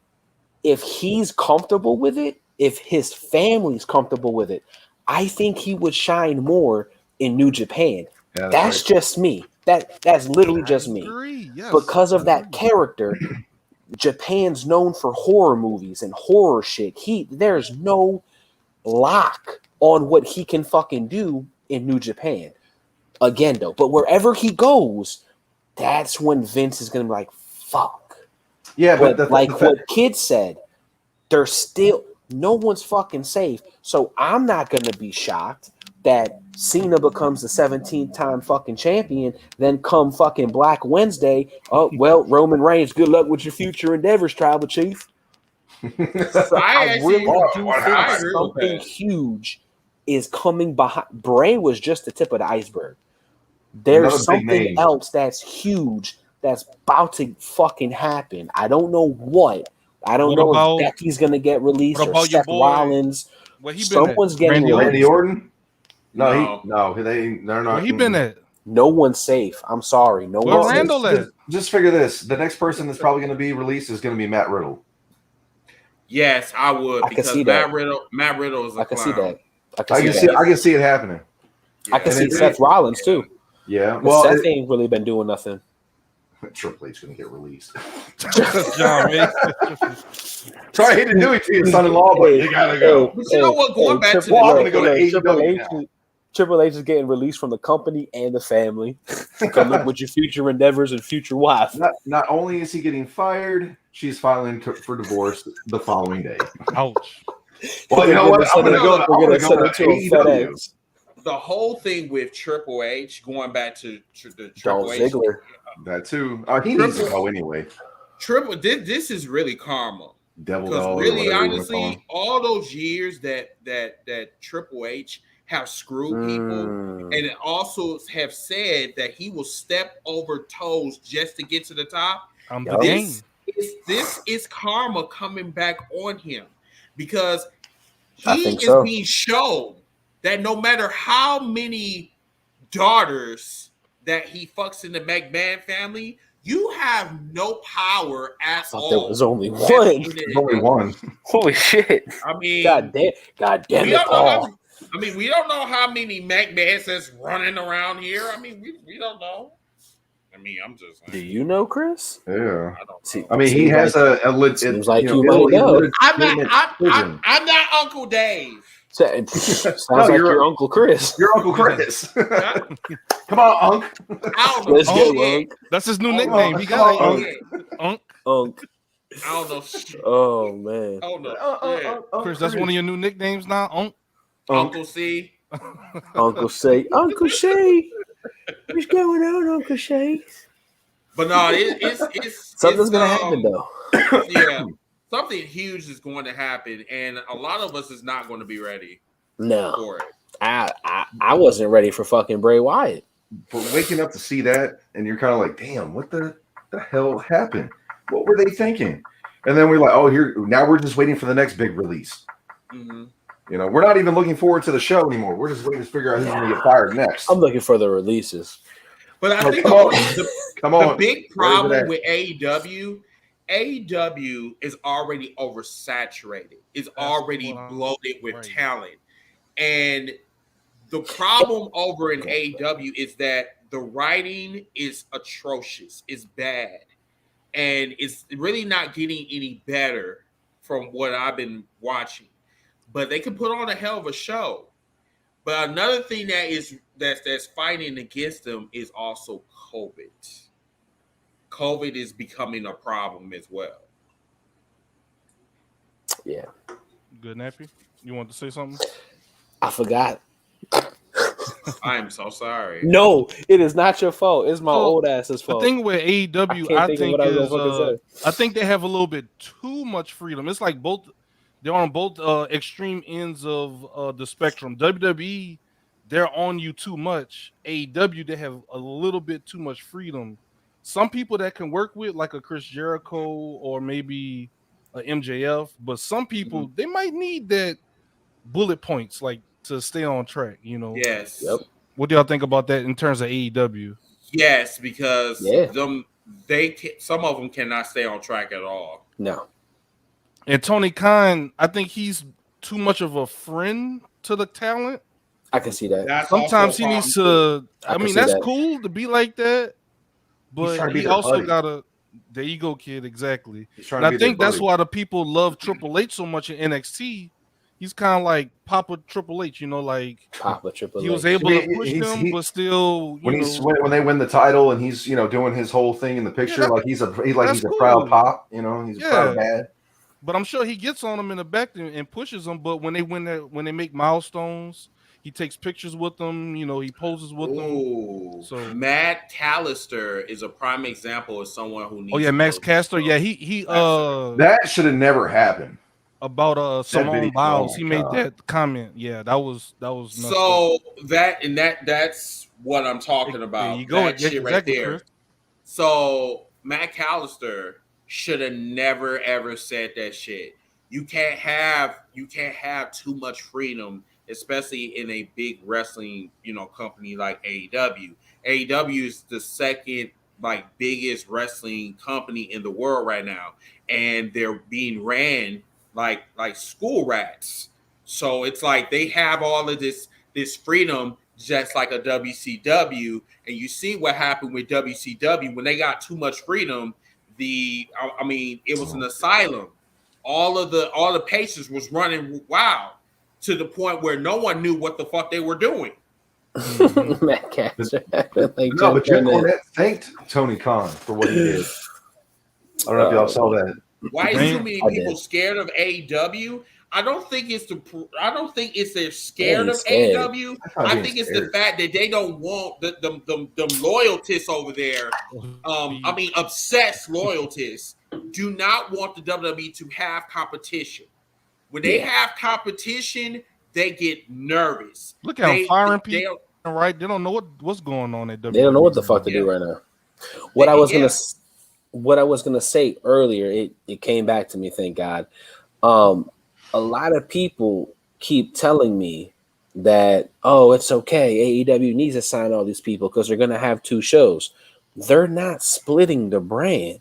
he's comfortable with it, if his family's comfortable with it, I think he would shine more in New Japan. Yeah, that's just me. That's literally just me. Yes. Because of that character, Japan's known for horror movies and horror shit. There's no lock on what he can fucking do in New Japan. Again, though, but wherever he goes, that's when Vince is going to be like, fuck. Yeah, but what Kid said, there's still no one's fucking safe. So I'm not going to be shocked that Cena becomes the 17th time fucking champion. Then come fucking Black Wednesday. Oh, well, Roman Reigns, good luck with your future endeavors, Tribal Chief. So I really do think something huge is coming behind. Bray was just the tip of the iceberg. There's something else that's huge that's about to fucking happen. I don't know what. I don't know if Becky's gonna get released or Seth Rollins. Someone's getting Randy Orton. No, they're not. Where he been at? No one's safe. I'm sorry. No one's safe. Just figure this: the next person that's probably going to be released is going to be Matt Riddle. Yes, I would. Because Matt Riddle is a clown. I can see that. I can see it happening. Yeah. I can see Seth Rollins too. Yeah. Well, Seth ain't really been doing nothing. Triple H going to get released. John, man. Sorry, I hate to do it to your son-in-law, but you gotta go. But you know what? Going back to I'm going to go to AEW. Triple H is getting released from the company and the family. Come look with your future endeavors and future wife. Not only is he getting fired, she's filing for divorce the following day. Ouch. Well, you know what? I'm going to go to FedEx. The whole thing with Triple H, going back to the Triple H. Ziggler. That too. He needs to go anyway. This is really karma. Devil because really, honestly, all those years that Triple H have screwed people, and it also have said that he will step over toes just to get to the top. This is karma coming back on him because he is being shown that no matter how many daughters that he fucks in the McMahon family, you have no power at all. There was only one. Only one. Holy shit! I mean, God damn it, Paul. We don't know how many McMahons that's running around here. I mean, we don't know. I mean, I'm just saying. Do you know, Chris? Yeah. I don't know. I mean, he has a legit. Seems like you might know. I'm not Uncle Dave. Sounds like your Uncle Chris. Your Uncle Chris. Come on, Unc. Let's go, Unc. That's his new nickname. He got Unc. I don't know. Oh man. Oh no. Chris, that's one of your new nicknames now, Unc. Uncle C. Uncle Shay. Uncle Shay. What's going on, Uncle Shay? But no, it's something's gonna happen though. Yeah. Something huge is going to happen, and a lot of us is not going to be ready for it. I wasn't ready for fucking Bray Wyatt. But waking up to see that, and you're kind of like, damn, what the hell happened? What were they thinking? And then we're like, oh, now we're just waiting for the next big release. Mm-hmm. You know, we're not even looking forward to the show anymore. We're just waiting to figure out who's going to get fired next. I'm looking for the releases. But I think the big problem with AEW is already oversaturated. It's already bloated with talent. And the problem over in AEW is that the writing is atrocious. It's bad. And it's really not getting any better from what I've been watching. But they can put on a hell of a show. But another thing that's fighting against them is also COVID. COVID is becoming a problem as well. Yeah. Good, Nappy. You want to say something? I forgot. I am so sorry. No, it is not your fault. It's my old ass's fault. The thing with AEW, I think they have a little bit too much freedom. It's like they're on both extreme ends of the spectrum. WWE, they're on you too much. AEW, they have a little bit too much freedom. Some people that can work with, like a Chris Jericho or maybe a MJF, but some people they might need that bullet points, like to stay on track. You know. Yes. Yep. What do y'all think about that in terms of AEW? Yes, because some of them cannot stay on track at all. No. And Tony Khan, I think he's too much of a friend to the talent. I can see that. Sometimes he needs to. I mean, that's cool to be like that, but he also gotta. There you go, kid. Exactly. And I think that's why the people love Triple H so much in NXT. He's kind of like Papa Triple H, you know, like Papa Triple H. He was able to push them, but still, when they win the title and he's doing his whole thing in the picture, like he's a proud pop, you know, he's a proud dad. But I'm sure he gets on them in the back and pushes them. But when they make milestones, He takes pictures with them. You know, he poses with them. So Matt Callister is a prime example of someone who needs. Oh yeah, Max Caster. Yeah, he that should have never happened. About Simone Biles. He made that comment. Yeah, that was so that's what I'm talking about. There you go. That shit exactly, right there. Chris. So Matt Callister should have never ever said that shit. You can't have too much freedom, especially in a big wrestling, company like AEW. AEW is the second biggest wrestling company in the world right now, and they're being ran like school rats. So it's like they have all of this freedom, just like a WCW. And you see what happened with WCW when they got too much freedom. It was an asylum. All the patients was running wild to the point where no one knew what the fuck they were doing. Matt Caster. But Jim Cornette thanked Tony Khan for what he did. I don't know if y'all saw that. Why is too many people scared of AEW? I don't think it's they're scared of AEW. I think it's the fact that they don't want the loyalties over there. Obsessed loyalties do not want the WWE to have competition. When they have competition, they get nervous. Look at them firing people, right? They don't know what's going on at WWE. They don't know what the fuck to do right now. What I was gonna say earlier, it came back to me, thank God. A lot of people keep telling me that, it's okay, AEW needs to sign all these people because they're gonna have 2 shows. They're not splitting the brand.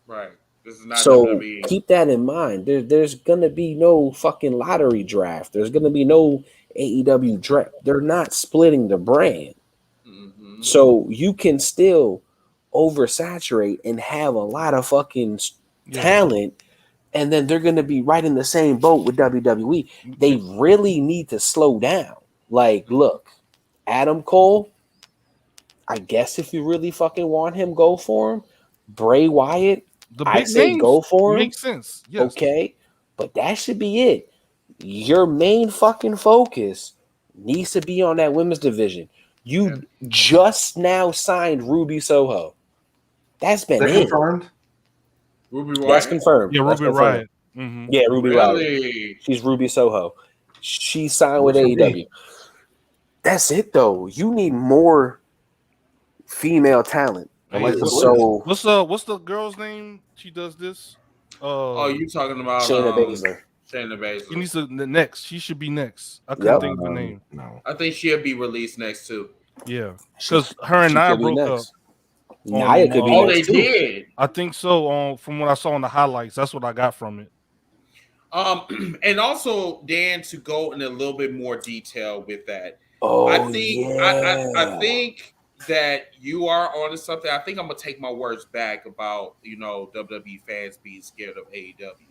Right. This is not so WWE. Keep that in mind. There's gonna be no fucking lottery draft. There's gonna be no AEW draft. They're not splitting the brand. Mm-hmm. So you can still oversaturate and have a lot of fucking talent, and then they're gonna be right in the same boat with WWE. They really need to slow down. Like, look, Adam Cole, I guess if you really fucking want him, go for him. Bray Wyatt, I say go for him. Makes sense. Yes. Okay, but that should be it. Your main fucking focus needs to be on that women's division. You just now signed Ruby Soho. That's been confirmed. Ruby Riott. That's confirmed. Yeah, Ruby Riott. Mm-hmm. Yeah, Ruby Riott. She's Ruby Soho. She signed with AEW. That's it, though. You need more female talent. What's the girl's name? She does this. You talking about Shayna Baszler? Shayna Baszler. She needs to next. She should be next. I couldn't think of the name. No, I think she'll be released next too. Yeah, because her and Nia broke up. Nia could be next too. Did. I think so. From what I saw in the highlights, that's what I got from it. And also, Dan, to go in a little bit more detail with that. I think that you are onto something. I think I'm gonna take my words back about WWE fans being scared of AEW.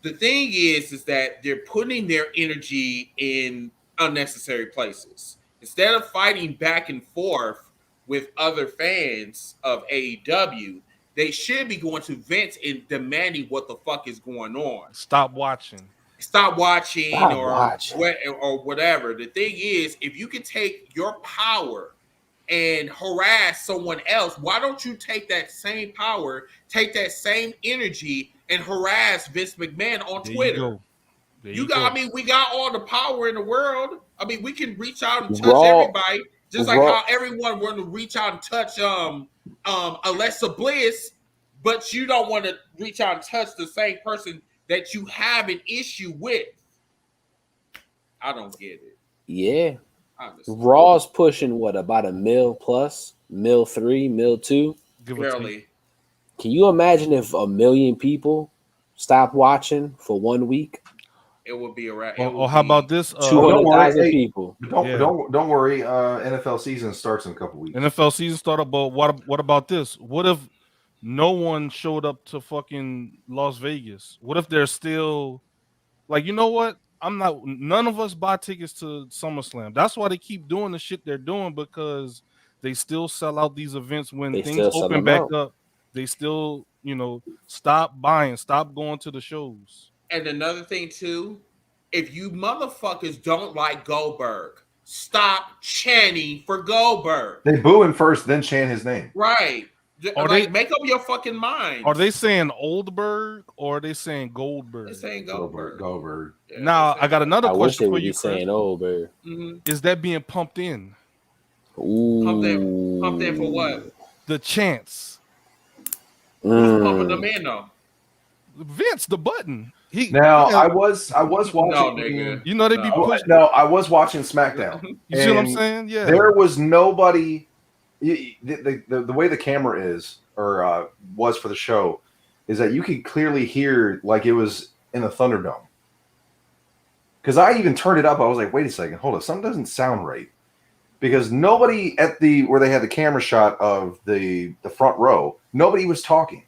The thing is that they're putting their energy in unnecessary places. Instead of fighting back and forth with other fans of AEW, they should be going to Vince and demanding what the fuck is going on. Stop watching. Or whatever. The thing is, if you can take your power and harass someone else, why don't you take that same power, take that same energy, and harass Vince McMahon on Twitter? We got all the power in the world. I mean, we can reach out and touch everybody, just like how everyone want to reach out and touch Alexa Bliss, but you don't want to reach out and touch the same person that you have an issue with. I don't get it. Yeah. Honestly. Raw's pushing about $1 million plus, $1.3 million, $1.2 million? Barely. Can you imagine if 1 million people stop watching for 1 week? It would be around. Or how about this? 200,000 people. Don't worry. NFL season starts in a couple weeks. NFL season started, but what about this? What if no one showed up to fucking Las Vegas? What if they're still like, you know what? None of us buy tickets to SummerSlam. That's why they keep doing the shit they're doing, because they still sell out these events when things open back up. They still, stop buying, stop going to the shows. And another thing too, if you motherfuckers don't like Goldberg, stop chanting for Goldberg. They boo him first, then chant his name. Right. Make up your fucking mind. Are they saying Oldberg or are they saying Goldberg? They're saying Goldberg. Yeah, now I got another question for you. Saying Oldberg. Is that being pumped in? Ooh. Pumped in for what? The chants. Who's pumping them in though? Vince, the button. I was watching. No, nigga. You know they be pushing. No, I was watching SmackDown. You see what I'm saying? Yeah. There was nobody. The way the camera is or was for the show is that you could clearly hear like it was in the Thunderdome. Because I even turned it up. I was like, wait a second, hold up, something doesn't sound right. Because nobody at where they had the camera shot of the front row, nobody was talking.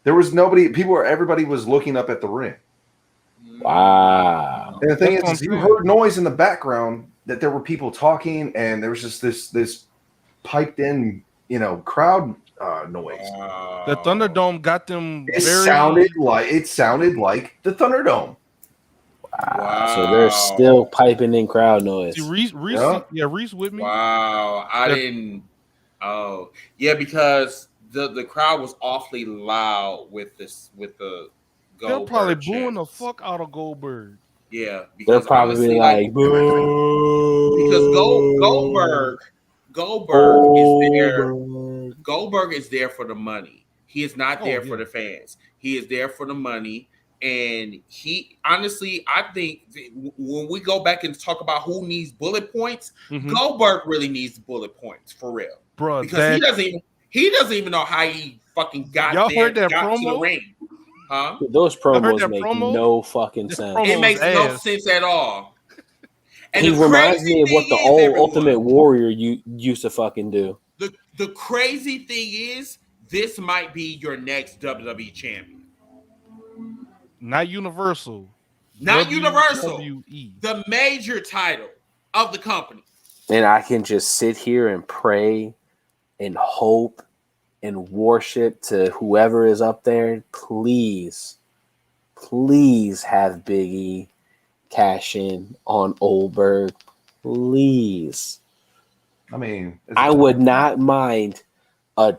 There was nobody. Everybody was looking up at the ring. Wow. And the thing is you heard noise in the background that there were people talking, and there was just this piped in, crowd noise. The Thunderdome got them. It sounded like the Thunderdome. Wow. So they're still piping in crowd noise. See, Reese with me. Wow, I didn't. Oh, yeah, because the crowd was awfully loud with the Goldberg. They're probably booing the fuck out of Goldberg. Yeah, because they're probably like boo. Because Goldberg is there. Goldberg is there for the money. He is not there for the fans. He is there for the money. And he honestly, I think when we go back and talk about who needs bullet points, Goldberg really needs bullet points for real, bro. Because he doesn't even know how he fucking got to the ring, huh? Those promos make no fucking sense. It makes no sense at all. And he reminds me of what the old Ultimate Warrior used to fucking do. The crazy thing is, this might be your next WWE champion. Not Universal. Not Universal. The major title of the company. And I can just sit here and pray and hope and worship to whoever is up there. Please have Big E cash in on Oldberg. Please. I mean, I would not mind a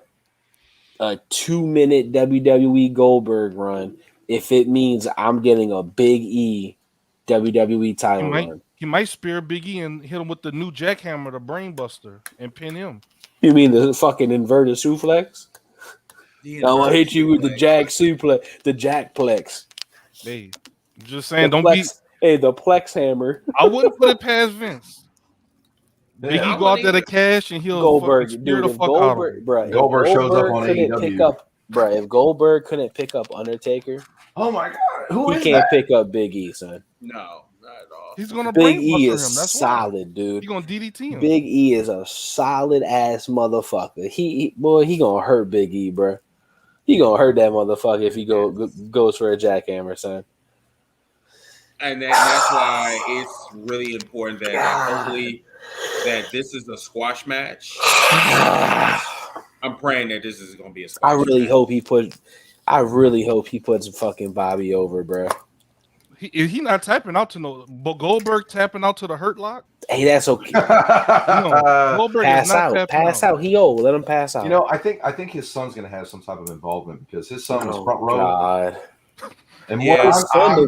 2-minute WWE Goldberg run if it means I'm getting a Big E WWE title run. He might spear Big E and hit him with the new jackhammer, the brainbuster, and pin him. You mean the fucking inverted suplex? I'm gonna hit you with the jack suplex, the jackplex. Hey, I'm just saying, the Plex hammer. I wouldn't put it past Vince. Big E go out there to cash and he'll Goldberg, spear the fuck out of him. Goldberg shows up on AEW. If Goldberg couldn't pick up Undertaker, oh my god, he can't pick up Big E, son. No, not at all. He's gonna Big E is him. That's solid, dude. He's gonna DDT him. Big E is a solid ass motherfucker. He gonna hurt Big E, bro. He gonna hurt that motherfucker if he goes for a jackhammer, son. And that's why it's really important that hopefully that this is a squash match. I'm praying that this is going to be a squash match. I really hope he puts fucking Bobby over, bro. He not tapping out to but Goldberg tapping out to the Hurt Lock. Hey, that's okay. Goldberg pass out. He old. Let him pass out. I think his son's going to have some type of involvement because his son was front row. God. And his son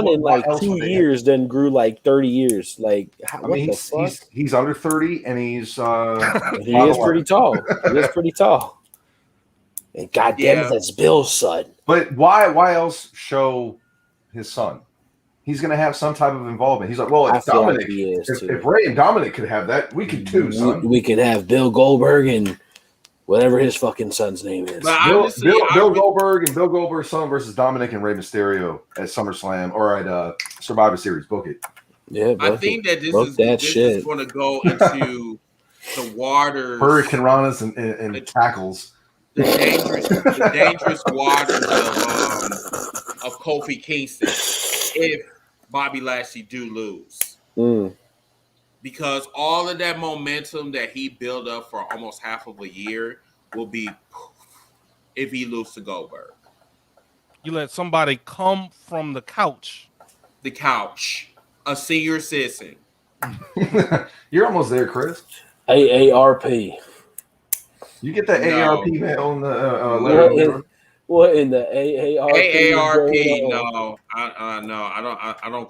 in like 2 years then grew like 30 years. Like, he's under 30 and he's he is pretty tall. He is pretty tall. And goddamn it, that's Bill's son. But why else show his son? He's gonna have some type of involvement. He's like, well, if Dominic, if Ray and Dominic could have that, we could too, son. We could have Bill Goldberg and whatever his fucking son's name is. Bill Goldberg and Bill Goldberg's son versus Dominic and Rey Mysterio at SummerSlam or at Survivor Series. Book it. Yeah, I think that this is going to go into the waters. Hurricane Ranas and tackles. The dangerous waters of Kofi Kingston if Bobby Lashley do lose. Because all of that momentum that he built up for almost half of a year will be if he loses to Goldberg. You let somebody come from the couch the couch, a senior citizen. You're almost there, Chris. AARP. You get that AARP mail on the letter. What in the AARP? AARP? No, I don't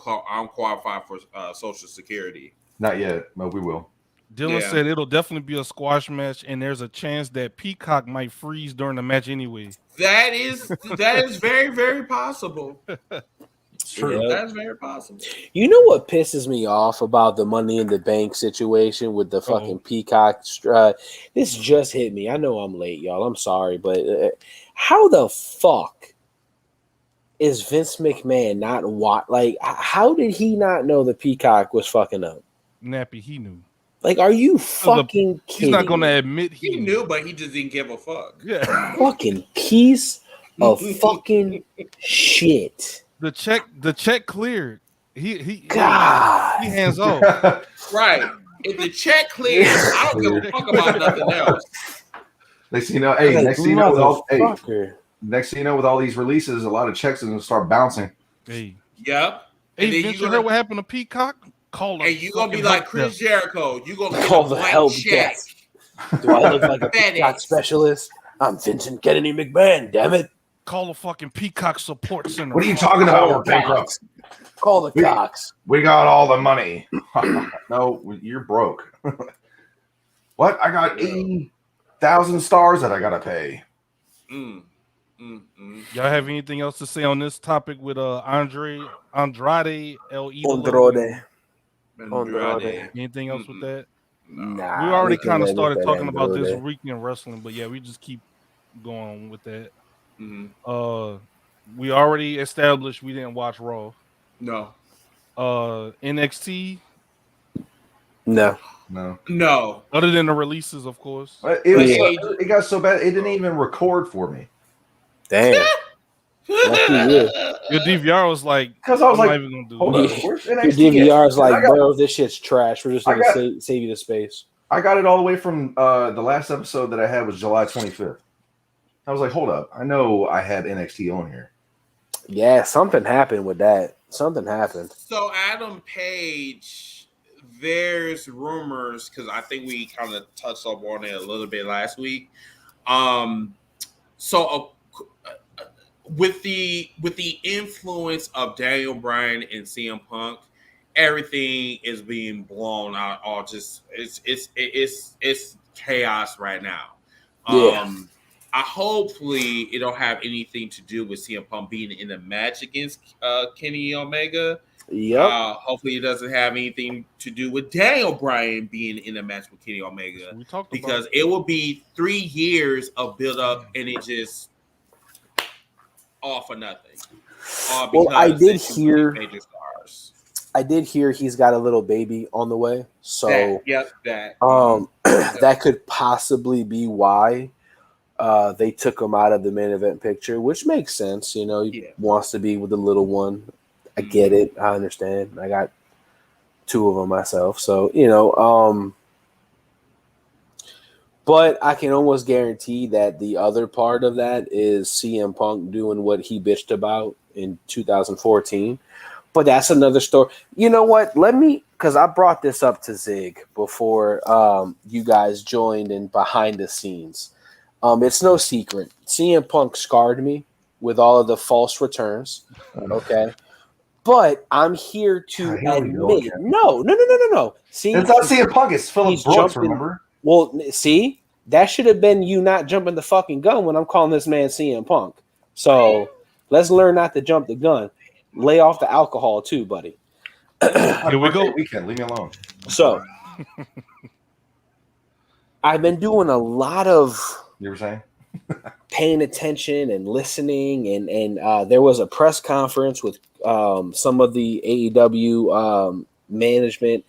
qualify for Social Security. Not yet, but we will. Dylan said it'll definitely be a squash match, and there's a chance that Peacock might freeze during the match anyway. That is very, very possible. It's true. Yeah. That's very possible. You know what pisses me off about the Money in the Bank situation with the fucking Peacock? This just hit me. I know I'm late, y'all. I'm sorry, but how the fuck is Vince McMahon not like? How did he not know the Peacock was fucking up? Nappy, he knew. Like, are you fucking kidding? He's not going to admit he knew, but he just didn't give a fuck. Yeah. Fucking piece of fucking shit. The check cleared. He hands off. Right. If the check clears, I don't give a fuck about nothing else. Next thing you know, next thing you know, with all these releases, a lot of checks are gonna start bouncing. Hey. Yep. Hey, Vince, you heard what happened to Peacock? And you're gonna be like Chris Jericho. You're gonna call the help check. Do I look like a Peacock specialist? I'm Vincent Kennedy McMahon, damn it. Call the fucking Peacock support center. What are you talking about? We're bankrupt. Call the Cox. We got all the money. No, you're broke. What? I got 80,000 stars that I gotta pay. Y'all have anything else to say on this topic with Andrade El Andrade. Anything else with that? Nah, we already kind of started talking about this week in wrestling, but yeah, we just keep going with that. We already established we didn't watch Raw. No. NXT. No. Other than the releases, of course. It got so bad it didn't even record for me. Damn. Your DVR was like, because I was like, even gonna do hold it. on, where's Your NXT DVR is like, bro, this shit's trash. We're just gonna save you the space. I got it all the way from the last episode that I had was July 25th. I was like, hold up, I know I had NXT on here. Yeah, something happened with that. Something happened. So Adam Page, there's rumors, because I think we kind of touched up on it a little bit last week. With the influence of Daniel Bryan and CM Punk, everything is being blown out. All just it's chaos right now. Hopefully it don't have anything to do with CM Punk being in a match against Kenny Omega. Yep. Hopefully it doesn't have anything to do with Daniel Bryan being in a match with Kenny Omega, because it will be 3 years of build up and it just all for nothing. Well, I did hear he's got a little baby on the way, so that could possibly be why they took him out of the main event picture, which makes sense. You know, he wants to be with the little one. I get it. I understand. I got 2 of them myself, so you know. But I can almost guarantee that the other part of that is CM Punk doing what he bitched about in 2014. But that's another story. You know what? Because I brought this up to Zig before you guys joined in behind the scenes. It's no secret. CM Punk scarred me with all of the false returns. Okay. But I'm here to admit. No. See, it's not CM Punk. It's Philip Brooks, remember? Well, see, that should have been you not jumping the fucking gun when I'm calling this man CM Punk. So let's learn not to jump the gun. Lay off the alcohol too, buddy. Here we go. Weekend. Leave me alone. So I've been doing a lot of paying attention and listening, and there was a press conference with some of the AEW management,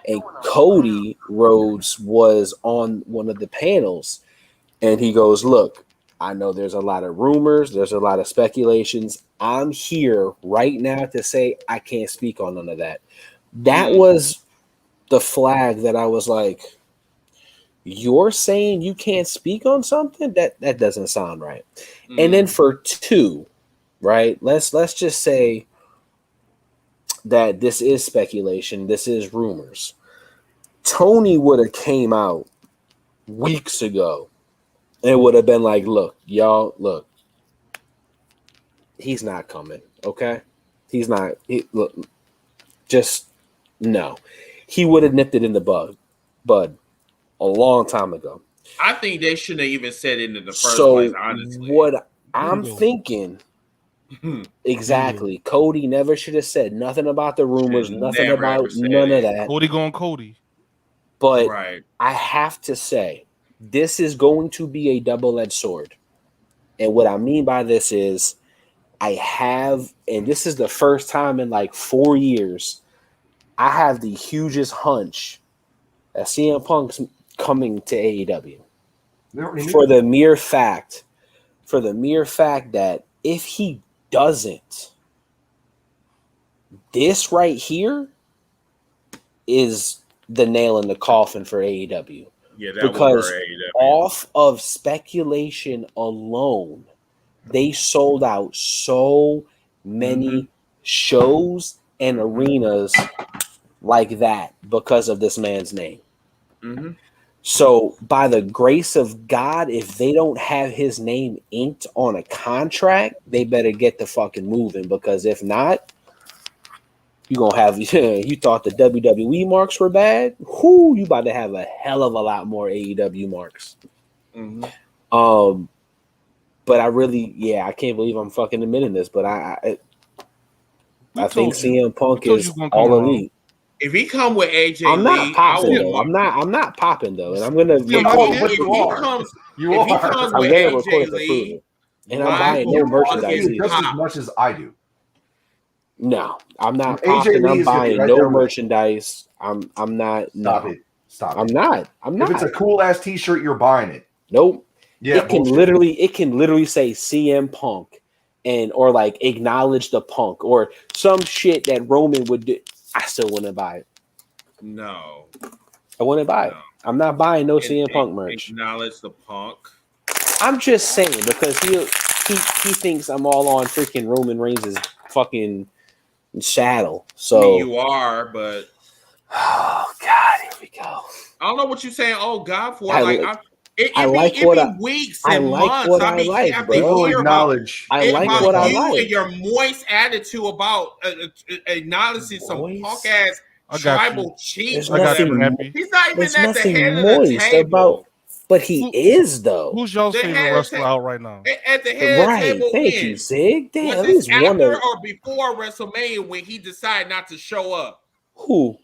and Cody Rhodes was on one of the panels, and he goes, look, I know there's a lot of rumors, there's a lot of speculations. I'm here right now to say I can't speak on none of that. That was the flag that I was like, you're saying you can't speak on something? That doesn't sound right. And then for 2, right, let's just say that this is speculation, this is rumors. Tony would have came out weeks ago and would have been like, look, y'all, look, he's not coming, okay? He's not. Look, just no. He would have nipped it in the bud a long time ago. I think they shouldn't have even said it in the first place, honestly. What I'm thinking, exactly, Cody never should have said nothing about the rumors, nothing about none of that. Cody going Cody. But I have to say, this is going to be a double-edged sword. And what I mean by this is, and this is the first time in like 4 years, I have the hugest hunch that CM Punk's coming to AEW. For the mere fact that if he doesn't, this right here is the nail in the coffin for AEW. Yeah, that because AEW. Off of speculation alone, they sold out so many shows and arenas like that because of this man's name. Mm-hmm. So by the grace of God, if they don't have his name inked on a contract, they better get the fucking moving, because if not, you're going to have, you thought the WWE marks were bad? Whoo, you about to have a hell of a lot more AEW marks. Mm-hmm. But I really, I can't believe I'm fucking admitting this, but I think CM Punk is all elite. If he come with AJ I'm not Lee, popping though. I'm not popping though, and I'm gonna. If he comes with AJ Lee, and I'm buying no merchandise just as much as I do. No, I'm not popping. I'm buying no merchandise. I'm not. Stop it. I'm not. If it's a cool ass T-shirt, you're buying it. Nope. Yeah, it can literally say CM Punk, or like acknowledge the Punk or some shit that Roman would do. I still wouldn't buy it. No, I wouldn't buy it. I'm not buying no CM Punk merch. Acknowledge the Punk. I'm just saying, because he thinks I'm all on freaking Roman Reigns' fucking saddle. So I mean, you are, but oh God, here we go. I don't know what you're saying. Oh God, for It be weeks months. and months. I like, bro. Acknowledge. I like what I like. And your moist attitude about acknowledging some punk ass tribal cheat. He's not even at the head of the table. But he is though. Who's y'all's favorite wrestler out right now? At the head of the table. Thank you, Zig. Damn, was this after or before WrestleMania when he decided not to show up? Who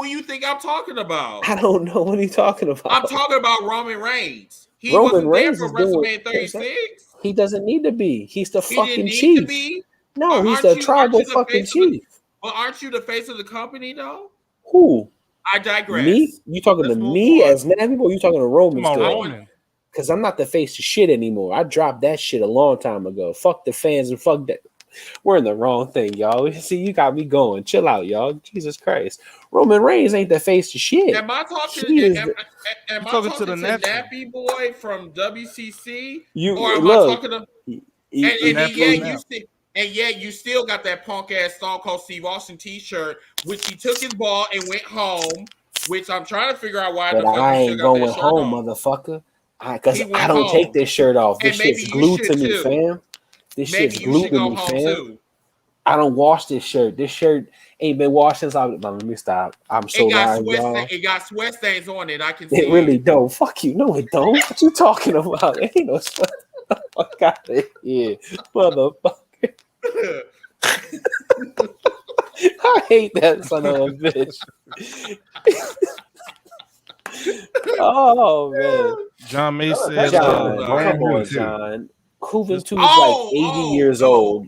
you think I'm talking about? I don't know what he's talking about. I'm talking about Roman Reigns. He Roman wasn't Reigns there for WrestleMania 36. He doesn't need to be. He's the fucking chief. No, he's the tribal fucking chief. But aren't you the face of the company, though? Who? I digress. Me? You talking to me as Navi, or you talking to Roman still? Because I'm not the face of shit anymore. I dropped that shit a long time ago. Fuck the fans and fuck that. We're in the wrong thing, y'all. See, you got me going. Chill out, y'all. Jesus Christ. Roman Reigns ain't the face of shit. Am I talking to the Nappy Boy from WCC? You still got that punk ass Stone Cold Steve Austin T-shirt, which he took his ball and went home. Which I'm trying to figure out why. But I ain't going home, motherfucker. Because I don't take this shirt off. This shit's glued to me, fam. This shit's glued to me, fam. I don't wash this shirt. This shirt ain't been washed since let me stop. I'm so lying, y'all. It got sweat stains on it. I can see it. Really don't. Fuck you. No, it don't. What you talking about? It ain't no sweat. Fuck out of here, motherfucker. I hate that son of a bitch. Oh man. John Mason. John. Juventud is like 80 years old.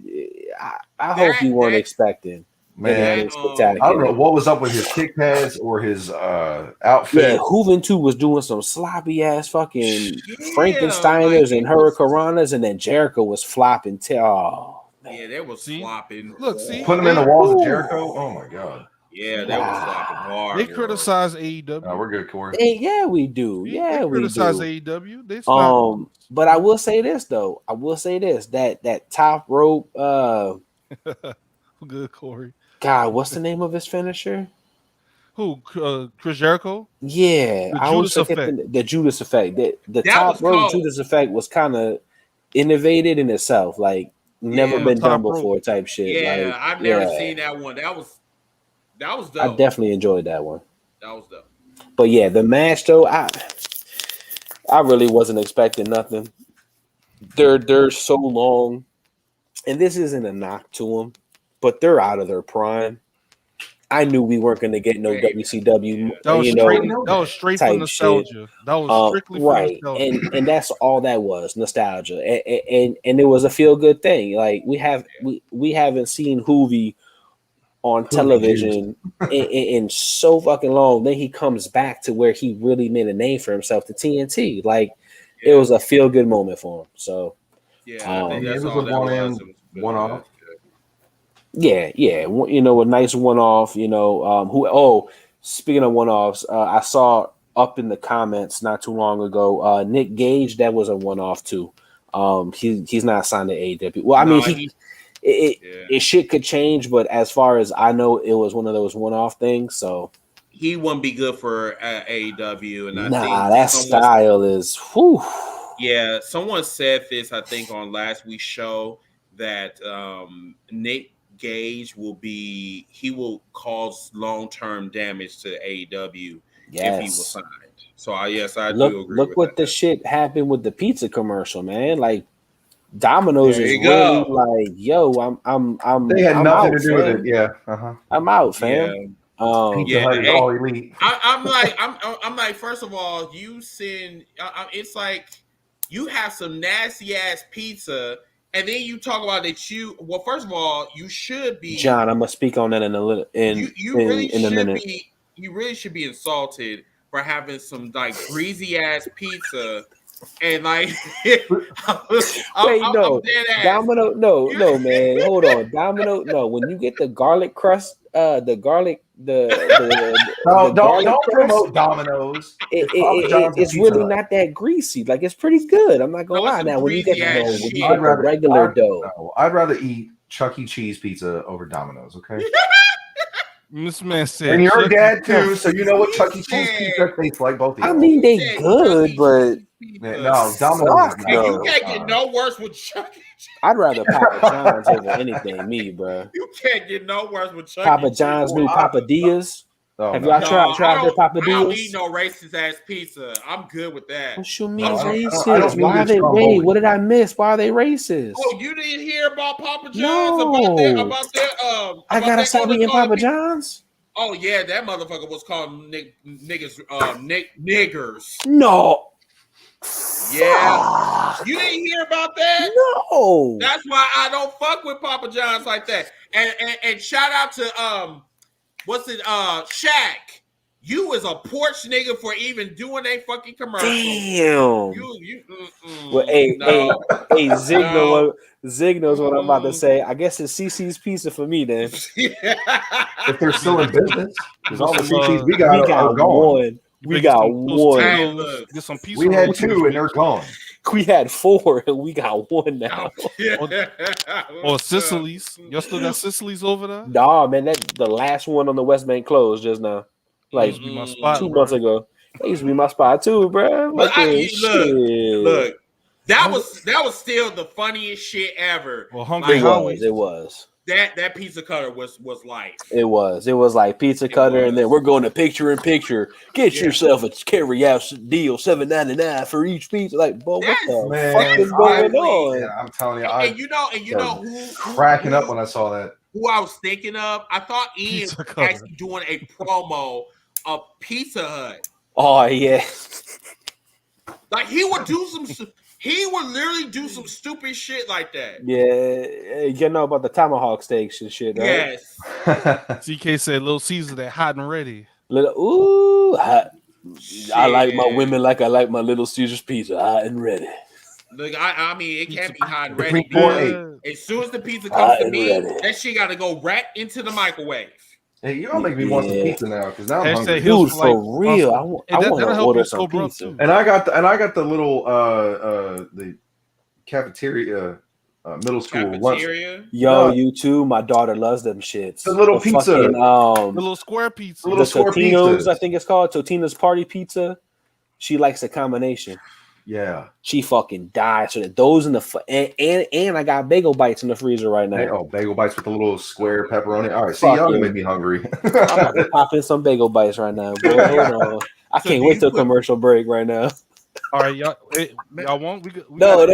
I hope you weren't expecting. Man, I don't know what was up with his kick pads or his outfit. Yeah, Juventud was doing some sloppy ass fucking Frankensteiners and Hurricanranas, and then Jericho was flopping. Yeah, they was flopping. Look, see, put them in the walls of Jericho. Oh my god. Yeah, they was flopping hard. They criticize AEW. Oh, we're good, Corey. Yeah, we do. Yeah, we criticize do. AEW. They but I will say this though. That top rope. Who good, Corey. God, what's the name of his finisher? Who? Chris Jericho? Yeah, The I always Judas forget effect. the Judas effect. The That top was rope cold. Judas effect was kind of innovated in itself, like never Yeah. been done Top rope. before type shit. Yeah, like, I've never seen that one. That was dope. I definitely enjoyed that one. That was dope. But yeah, the match though, I really wasn't expecting nothing. They're so long, and this isn't a knock to them, but they're out of their prime. I knew we weren't going to get no WCW, That was straight type for nostalgia. shit. That was strictly for right, nostalgia. and that's all that was, nostalgia, and it was a feel good thing. Like we haven't seen Hoovy on television in so fucking long. Then he comes back to where he really made a name for himself, to TNT. Like it was a feel good moment for him. So I think that's all that was. One off. Yeah, a nice one off. Speaking of one offs, I saw up in the comments not too long ago, Nick Gage, that was a one off too. He's not signed to AEW. Well, I mean, it shit could change, but as far as I know, it was one of those one off things. So he wouldn't be good for AEW, and I think that style is. Whew. Yeah, someone said this, I think, on last week's show that Nick Gage will cause long-term damage to AEW if he was signed. So I do agree. Look what the shit happened with the pizza commercial, man. Like Domino's is really like, yo, I'm. They had nothing to do with it. Yeah, I'm out, fam. All elite. I'm like, first of all, you send. It's like you have some nasty ass pizza. And then you talk about that first of all, you should be. John, I'm gonna speak on that in a little. You really should be insulted for having some like greasy ass pizza, and like. Domino, no, man, hold on, Domino, no. When you get the garlic crust, don't promote Domino's. It's really not that greasy. Like it's pretty good. I'm not gonna lie. Now when you get the regular dough, I'd rather eat Chuck E. Cheese pizza over Domino's. Okay. This man said, and your dad too, so you know what Chuck E. Cheese pizza tastes like. Both of you. I mean, they good, but no, Domino's. You can't get no worse with Chuck E. Cheese. I'd rather Papa John's over anything, me, bro. You can't get no worse with Chuck Papa John's new Papa Diaz. Have y'all tried their Papa Diaz? I don't eat no racist ass pizza. I'm good with that. What you mean racist? Why are they? Wait, what did I miss? Why are they racist? Oh, you didn't hear about Papa John's? No. About their I gotta stop eating Papa John's. Oh yeah, that motherfucker was called niggers. No. Yeah, you didn't hear about that? No. That's why I don't fuck with Papa John's like that. And shout out to Shaq. You was a porch nigga for even doing a fucking commercial. Damn. Well, Zig knows what I'm about to say. I guess it's CC's pizza for me then. If they're still in business, because all the CC's we got one. We got one. Get some pizza. We had two and they're gone. We had four and we got one now. Or Sicily's. Y'all still got Sicily's over there? Nah, man, the last one on the West Bank closed just now. Like 2 months ago. That used to be my spot too, bro. Look, that was still the funniest shit ever. Well, it was. That pizza cutter was life. It was like pizza cutter, and then we're going to picture in picture. Get yourself a carry out deal, $7.99 for each pizza. Like, boy, what the fuck is going on? Yeah, I'm telling you, and you know who cracking up when I saw that. Who I was thinking of? I thought Ian was actually doing a promo of Pizza Hut. Oh yeah, like he would literally do some stupid shit like that. Yeah, you know about the tomahawk steaks and shit, right? Yes. CK said Little Caesar, that hot and ready. Hot. I like my women like I like my Little Caesar's pizza, hot and ready. Look, I mean, it can't be hot and ready. As soon as the pizza comes to me, that shit got to go right into the microwave. Hey, you don't make me want some pizza now because now I'm hungry. Dude, for real, I want to order some pizza. And I got the little the cafeteria middle school cafeteria. Yo, you too. My daughter loves them shits. The little pizza, fucking, the little square pizza, the little square Totino's, I think it's called Totino's Party Pizza. She likes a combination. Yeah, she fucking died. So that those in the and I got bagel bites in the freezer right now. Oh, bagel bites with a little square pepperoni. All right, see, y'all made me hungry. I'm about to pop in some bagel bites right now, boy. Hold on. I can't wait till commercial break right now. All right, y'all won't. No. I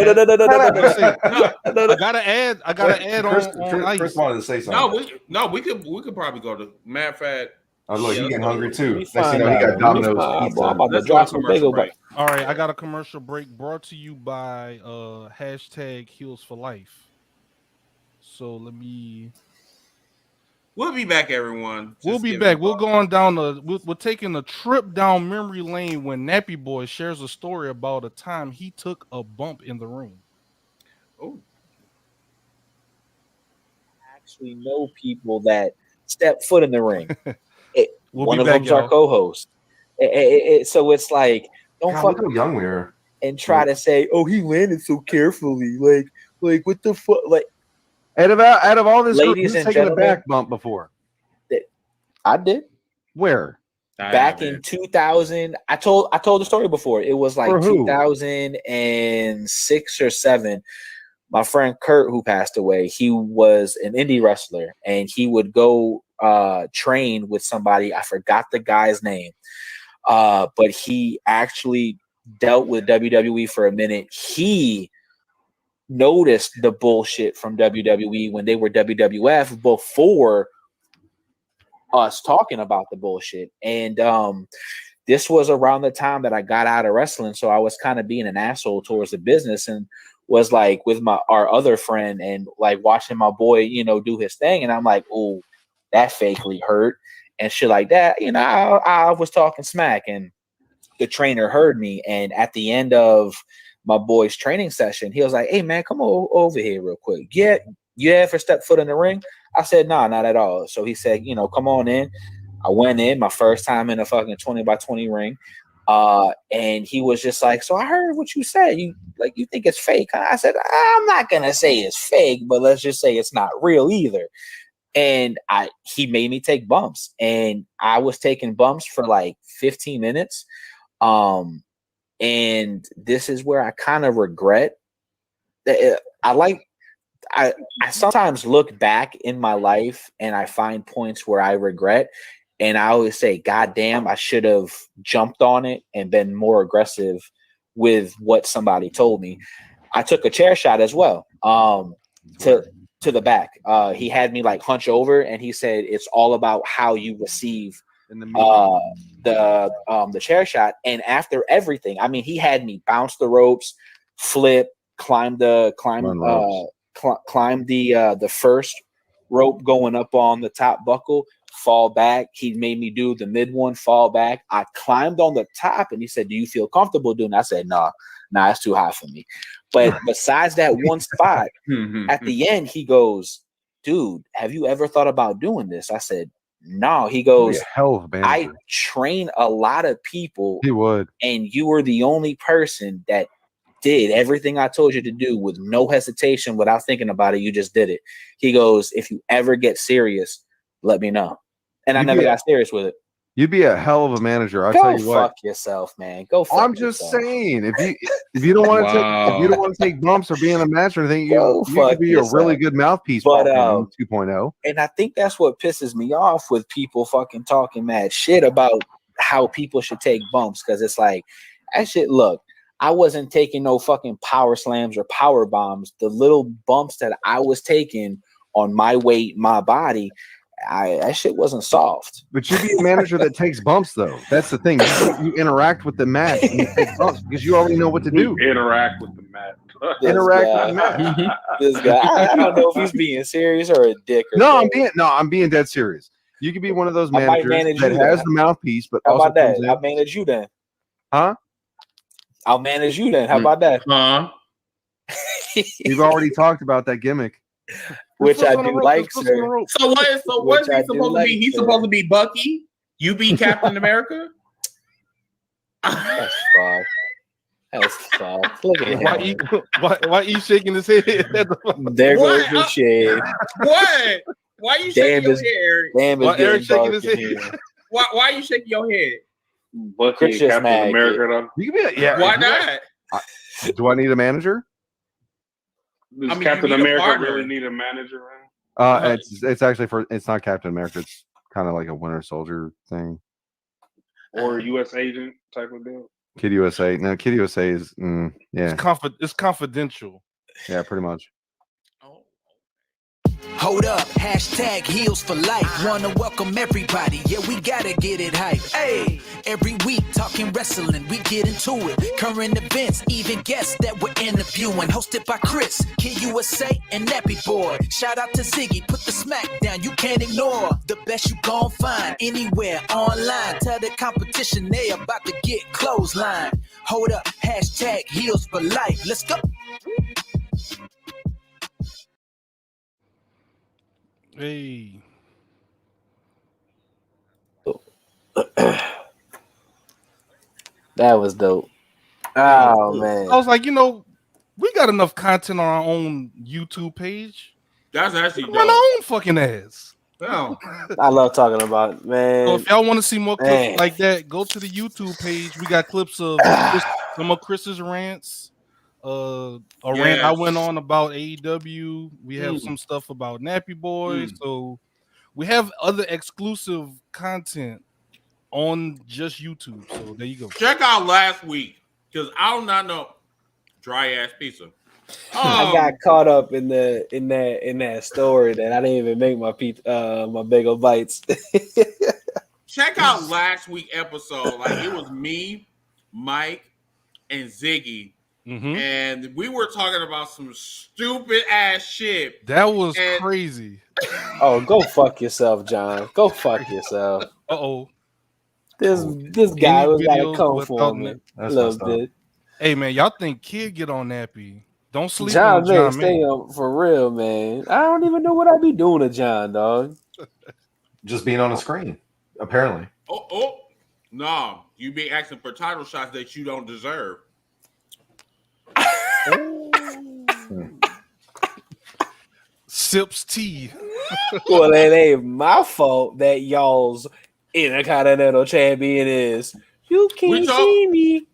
gotta add on. Chris wanted to say something. No, we could probably go to. Matter of fact. Oh, look, he getting hungry too. Next thing you know, he got Domino's pizza. I'm about to drop some bagel bites. All right, I got a commercial break brought to you by hashtag HEELS4LYFE. So let me. We'll be back, everyone. We'll be back. We're going down we're taking a trip down memory lane when Nappy Boy shares a story about a time he took a bump in the ring. Oh. I actually know people that step foot in the ring. One of them's our co-host. So it's like, don't fuck look how young we are. And try to say, oh, he landed so carefully. Like what the fuck? Like, out of all this, ladies and taken gentlemen, a back bump before. I did. Where? Back in 2000, I told the story before. It was like 2006 or 7. My friend Kurt, who passed away, he was an indie wrestler, and he would go train with somebody. I forgot the guy's name, but he actually dealt with WWE for a minute. He noticed the bullshit from WWE when they were WWF before us talking about the bullshit. And this was around the time that I got out of wrestling, so I was kind of being an asshole towards the business, and was like with our other friend and like watching my boy, do his thing, and I'm like, oh, that fakely hurt and shit like that. I was talking smack, and the trainer heard me, and at the end of my boy's training session, he was like, hey man, come over here real quick. Yeah, you ever step foot in the ring? I said, nah, not at all. So he said, come on in. I went in, my first time in a fucking 20x20 ring. And he was just like, so I heard what you said. You think it's fake? I said, I'm not going to say it's fake, but let's just say it's not real either. And he made me take bumps, and I was taking bumps for like 15 minutes. And this is where I kind of regret that. I sometimes look back in my life and I find points where I regret, and I always say, God damn, I should have jumped on it and been more aggressive with what somebody told me. I took a chair shot as well, to the back. He had me like hunch over, and he said, it's all about how you receive the chair shot. And after everything, I mean, he had me bounce the ropes, flip, climb the first rope going up on the top buckle, fall back. He made me do the mid one, fall back. I climbed on the top, and he said, do you feel comfortable doing that? I said, nah, it's too high for me. But besides that one spot, at the end, he goes, dude, have you ever thought about doing this? I said, no. He goes, I train a lot of people. He would. And you were the only person that did everything I told you to do with no hesitation, without thinking about it. You just did it. He goes, if you ever get serious, let me know. And I never got serious with it. You'd be a hell of a manager. I'll tell you what. Go fuck yourself, man. Go fuck I'm just saying, if you don't want to take bumps or be in a match or anything, you could be a really good mouthpiece. But 2.0. And I think that's what pisses me off with people fucking talking mad shit about how people should take bumps, because it's like, that shit. Look, I wasn't taking no fucking power slams or power bombs. The little bumps that I was taking on my weight, my body, that shit wasn't soft. But you'd be a manager that takes bumps, though. That's the thing. You interact with the match and you take bumps because you already know what to do. Interact with the match. Interact with the match. This guy, I don't know if he's being serious or a dick. I'm being dead serious. You could be one of those managers that has the mouthpiece, but how about that? I'll manage you then. Huh? I'll manage you then. How about that? We've already talked about that gimmick. Which I do like, sir. So what's he supposed to be? He's supposed to be Bucky? You be Captain America? That's fine. That's soft. Look at him. Why he shaking his head? There goes the shade. What? Why you shaking your head? Damn, is Eric shaking his head? Why are you shaking your head? But Captain America, though. You can be why not? Do I need a manager? Does Captain America really need a manager? It's actually it's not Captain America. It's kind of like a Winter Soldier thing, or a U.S. agent type of deal. Kid USA. No, Kid USA is yeah. It's confidential. Yeah, pretty much. Hold up, hashtag heels for life. Wanna welcome everybody, yeah, we gotta get it hype. Hey, every week talking wrestling, we get into it. Current events, even guests that we're interviewing. Hosted by Chris, Kid USA, and Nappy Boy. Shout out to Ziggy, put the smack down, you can't ignore. The best you gon' find anywhere online. Tell the competition they about to get clothesline. Hold up, hashtag heels for life. Let's go. Hey. That was dope. Oh man. I was like, we got enough content on our own YouTube page. That's actually dope. Run our own fucking ass. No. I love talking about it, man. So if y'all want to see more clips like that, go to the YouTube page. We got clips of some of Chris's rants. A rant I went on about AEW. We have some stuff about Nappy Boy. So we have other exclusive content on just YouTube. So there you go. Check out last week because I do not know dry ass pizza. I got caught up in that story that I didn't even make my my bagel bites. Check out last week episode. Like it was me, Mike, and Ziggy. Mm-hmm. And we were talking about some stupid ass shit. That was crazy. Oh, go fuck yourself, John. Go fuck yourself. Uh-oh. This guy was gotta come for me a little bit. Hey man, y'all think Kid get on Nappy? Don't sleep John, on John. Stay on for real, man. I don't even know what I be doing to John, dog. Just being on the screen, apparently. No, you be asking for title shots that you don't deserve. Sips tea. Well, it ain't my fault that y'all's Intercontinental Champion is. You can't see me.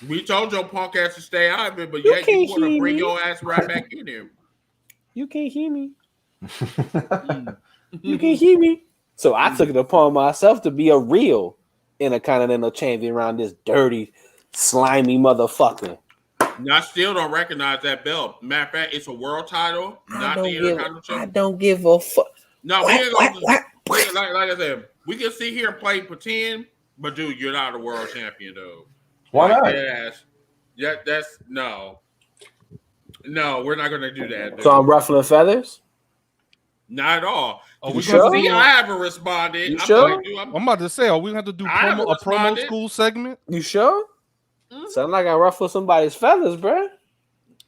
We told your punk ass to stay out of it, but you want to bring your ass right back in there. You can't hear me. You can't hear me. So I took it upon myself to be a real Intercontinental Champion around this dirty, slimy motherfucker. I still don't recognize that belt. Matter of fact, it's a world title, not the Intercontinental Champion. I don't give a fuck. No, we ain't gonna like I said, we can sit here and play pretend, but dude, you're not a world champion, though. Why not? That's no, we're not gonna do that. Dude. So I'm ruffling feathers? Not at all. You sure? See, I haven't responded. You sure? I'm about to say, are we going to have to do a promo school segment? You sure? Mm-hmm. Sound like I ruffle somebody's feathers, bro.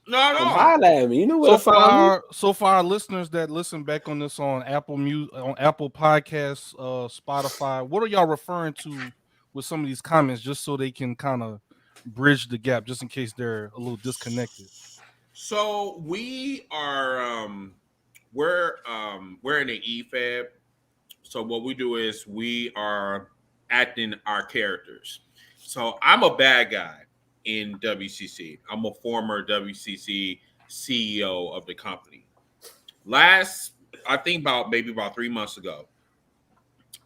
No. Holler at me. You know where to find me. So for our listeners that listen back on this on Apple Podcasts, Spotify, what are y'all referring to with some of these comments, just so they can kind of bridge the gap, just in case they're a little disconnected? So we are we're in the EFAB. So what we do is we are acting our characters. So I'm a bad guy in WCC. I'm a former WCC CEO of the company. I think about 3 months ago,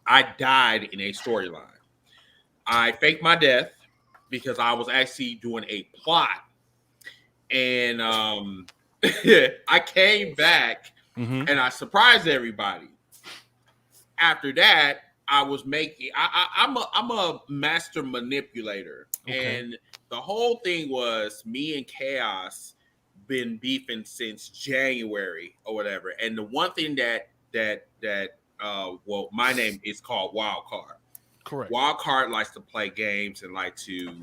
I died in a storyline. I faked my death because I was actually doing a plot. And I came back and I surprised everybody. After that, I was making. I'm a master manipulator, and the whole thing was me and Chaos been beefing since January or whatever. And the one thing that my name is called Wildcard. Correct. Wildcard likes to play games and like to,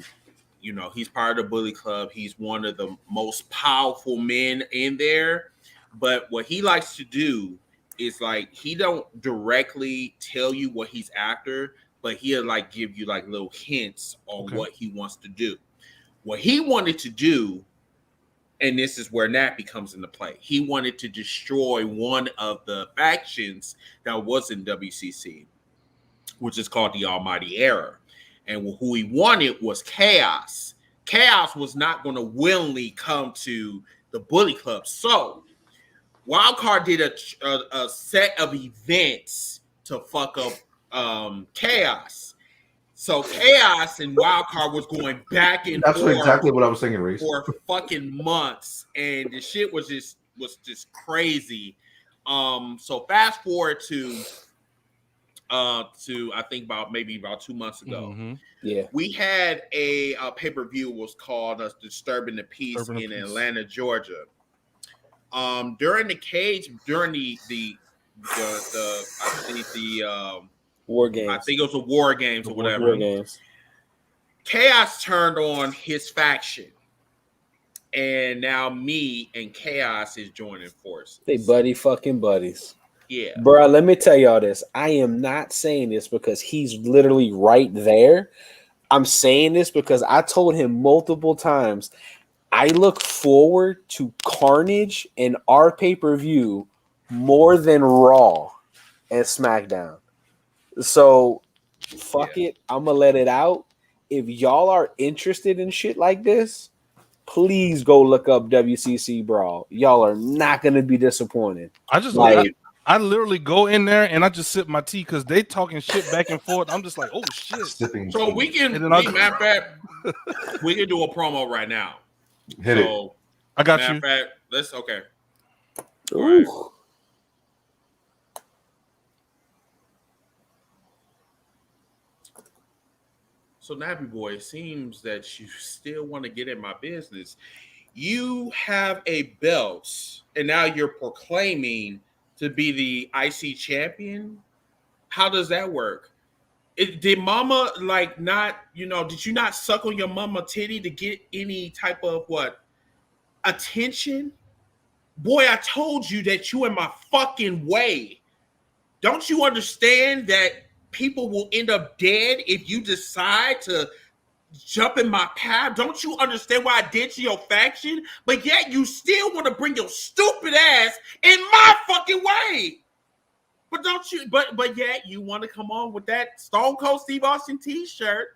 he's part of the Bully Club. He's one of the most powerful men in there. But what he likes to do is like he don't directly tell you what he's after, but he'll like give you like little hints on what he wants to do. What he wanted to do, and this is where Nappy comes into play, he wanted to destroy one of the factions that was in WCC, which is called the Almighty Era. And who he wanted was Chaos. Chaos was not going to willingly come to the Bully Club. So Wildcard did a set of events to fuck up Chaos. So Chaos and Wildcard was going back and forth. That's exactly what I was thinking, Reese. For fucking months, and the shit was just crazy. So fast forward to I think about 2 months ago. Mm-hmm. Yeah, we had a pay-per-view was called Disturbing the Peace in Atlanta, Georgia. During the War Games. I think it was a War Games or whatever. War Games. Chaos turned on his faction, and now me and Chaos is joining forces. They fucking buddies. Yeah, bro. Let me tell y'all this. I am not saying this because he's literally right there. I'm saying this because I told him multiple times. I look forward to Carnage and our pay-per-view more than Raw and SmackDown. So, fuck it. I'm going to let it out. If y'all are interested in shit like this, please go look up WCC Brawl. Y'all are not going to be disappointed. I literally go in there and I just sip my tea because they talking shit back and forth. I'm just like, oh, shit. So we can, matter of fact, we can do a promo right now. Hit it. I got you. Fact, let's, okay. Ooh. Right. So, Nappy Boy, it seems that you still want to get in my business. You have a belt, and now you're proclaiming to be the IC champion. How does that work? Did mama did you not suck on your mama titty to get any type of attention? Boy, I told you that you in my fucking way. Don't you understand that people will end up dead if you decide to jump in my path? Don't you understand what I did to your faction? But yet you still want to bring your stupid ass in my fucking way. But don't you? But yet you want to come on with that Stone Cold Steve Austin T-shirt.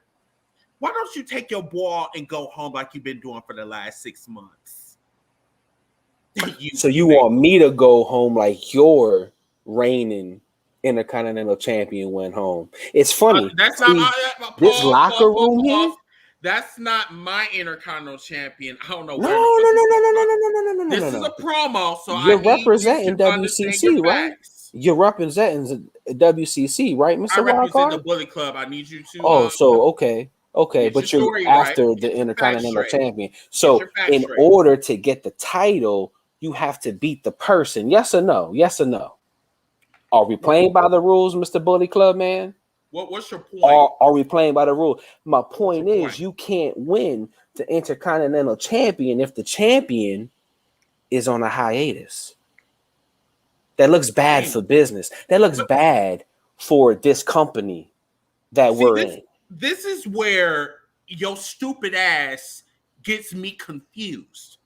Why don't you take your ball and go home like you've been doing for the last 6 months? So you want me to go home like your reigning Intercontinental Champion went home? It's funny. That's not this locker room here. That's not my Intercontinental Champion. I don't know. No. This is a promo, so you're representing WCC, right? You're representing WCC, right, Mr. I represent Wildcard? the Bully Club. I need you to. Okay, but you're after the Intercontinental Champion. So, in order to get the title, you have to beat the person. Yes or no? Yes or no? Are we playing by the rules, Mr. Bully Club, man? What's your point? Are we playing by the rule? My point is, you can't win the Intercontinental Champion if the champion is on a hiatus. That looks bad for business. That looks bad for this company that we're in. This is where your stupid ass gets me confused.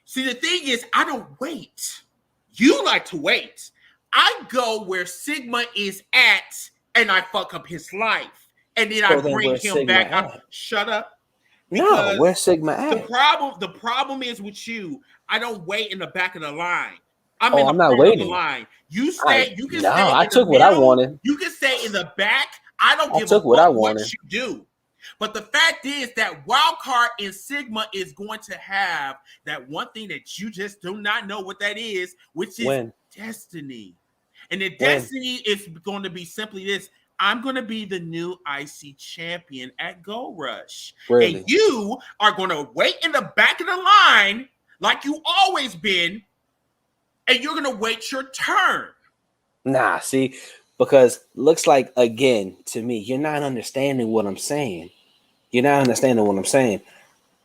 See, the thing is, I don't wait. You like to wait. I go where Sigma is at, and I fuck up his life, and then I bring him back. Shut up. No, where's Sigma at? The problem is with you. I don't wait in the back of the line. I'm not waiting. Of the line. You say you can. I took what I wanted. You can stay in the back. I don't give a fuck what you do. But the fact is that Wildcard and Sigma is going to have that one thing that you just do not know what that is, which is destiny. And the destiny is going to be simply this: I'm going to be the new IC champion at Gold Rush. Really? And you are going to wait in the back of the line like you always been, and you're going to wait your turn. Nah, see, because looks like, again, to me, you're not understanding what I'm saying. You're not understanding what I'm saying.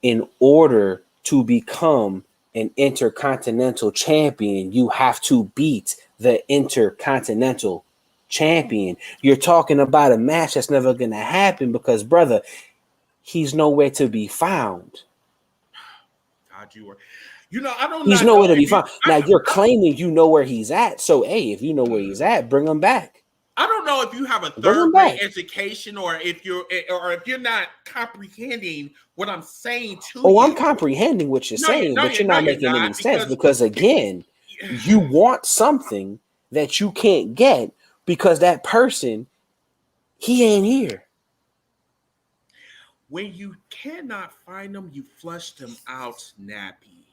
In order to become an Intercontinental Champion, you have to beat the Intercontinental Champion. You're talking about a match that's never going to happen because, brother, he's nowhere to be found. God, I don't know. He's nowhere to be found. Now you're claiming you know where he's at. So, hey, if you know where he's at, bring him back. I don't know if you have a third grade education or if you're not comprehending what I'm saying to you. Oh, I'm comprehending what you're saying, but you're not making any sense because again, you want something that you can't get because that person, he ain't here. When you cannot find them, you flush them out, Nappy.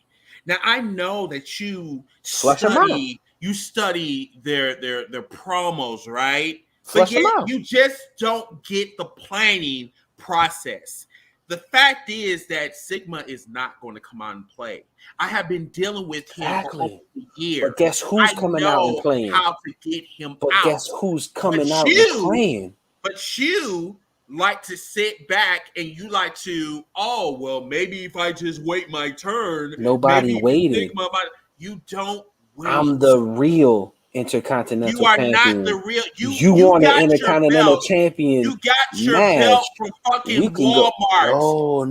Now I know that you study their promos, right? But yet you just don't get the planning process. The fact is that Sigma is not going to come out and play. I have been dealing with him for over a year. But guess who's coming out and playing? How to get him out? But guess who's coming out and playing? But you like to sit back and you like to, maybe if I just wait my turn. Nobody waited. You don't wait. I'm the real Intercontinental Champion. You are not the real. You want an Intercontinental Champion? You got your belt from fucking Walmart.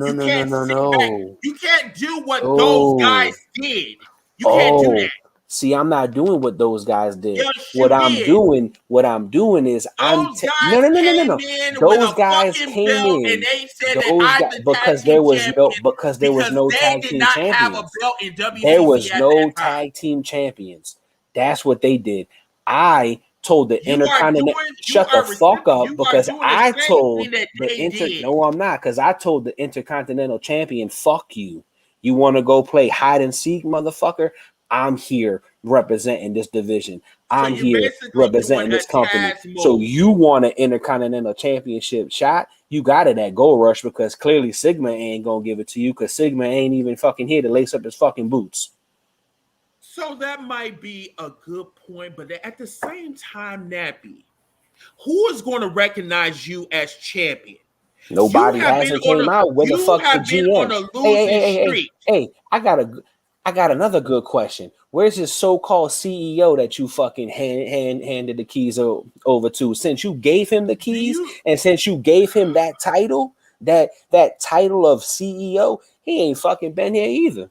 No. You can't do what those guys did. You can't do that. See, I'm not doing what those guys did. Yes, what I'm doing is no. Those guys came in and they said because there was no tag team champions. There was no tag team champions. That's what they did. I told the Intercontinental shut the fuck up because I told I told the Intercontinental Champion, fuck you. You want to go play hide and seek, motherfucker? I'm here representing this division. I'm here representing this company. So you want an Intercontinental Championship shot? You got it at Gold Rush because clearly Sigma ain't gonna give it to you because Sigma ain't even fucking here to lace up his fucking boots. So that might be a good point, but at the same time, Nappy, who is going to recognize you as champion? Nobody hasn't came out. Where the fuck the GM? Hey, I got another good question. Where's this so-called CEO that you fucking handed the keys over to? Since you gave him the keys and since you gave him that title, that title of CEO, he ain't fucking been here either.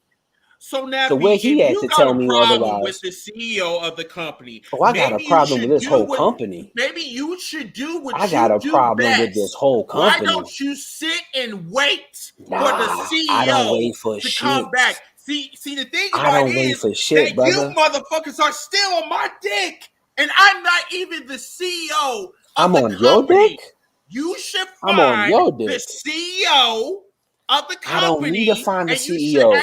So now, where he at to tell me otherwise? With the CEO of the company, I got a problem with this whole company. Maybe you should do what I got a problem with this whole company. Why don't you sit and wait for the CEO to come back? See, the thing about it is that you motherfuckers are still on my dick, and I'm not even the CEO. I'm on your dick. You should find the CEO of the company. I don't need to find the CEO.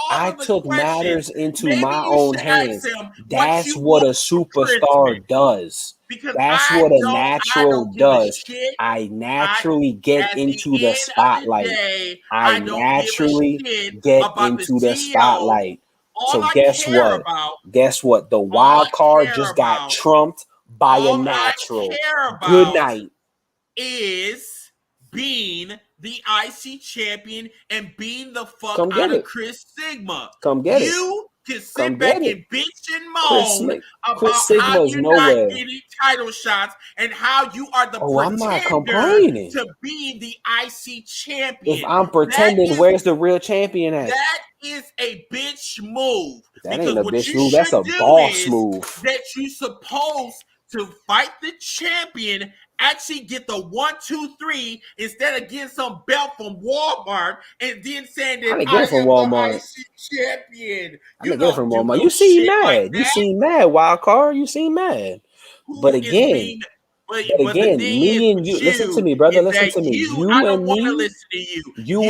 I took matters into my own hands. That's what a superstar does. That's what a natural does. I naturally get into the spotlight. I naturally get into the spotlight. So guess what? Guess what? The wild card just got trumped by a natural. Good night. Is being the IC champion and being the fuck out of Chris Sigma. Come get it. You can sit back and bitch and moan about how you're not getting title shots and how you are the pretender to be the IC champion. If I'm pretending, where's the real champion at? That is a bitch move. That ain't a bitch move. That's a boss move. That you supposed to fight the champion, actually get the 1, 2, 3 instead of getting some belt from Walmart and then saying that I am from Walmart. The champion. I didn't get it from Walmart. You seem mad. Like you seem mad, wild card. You seem mad. But again, me and you, listen to me, brother. Listen to me. You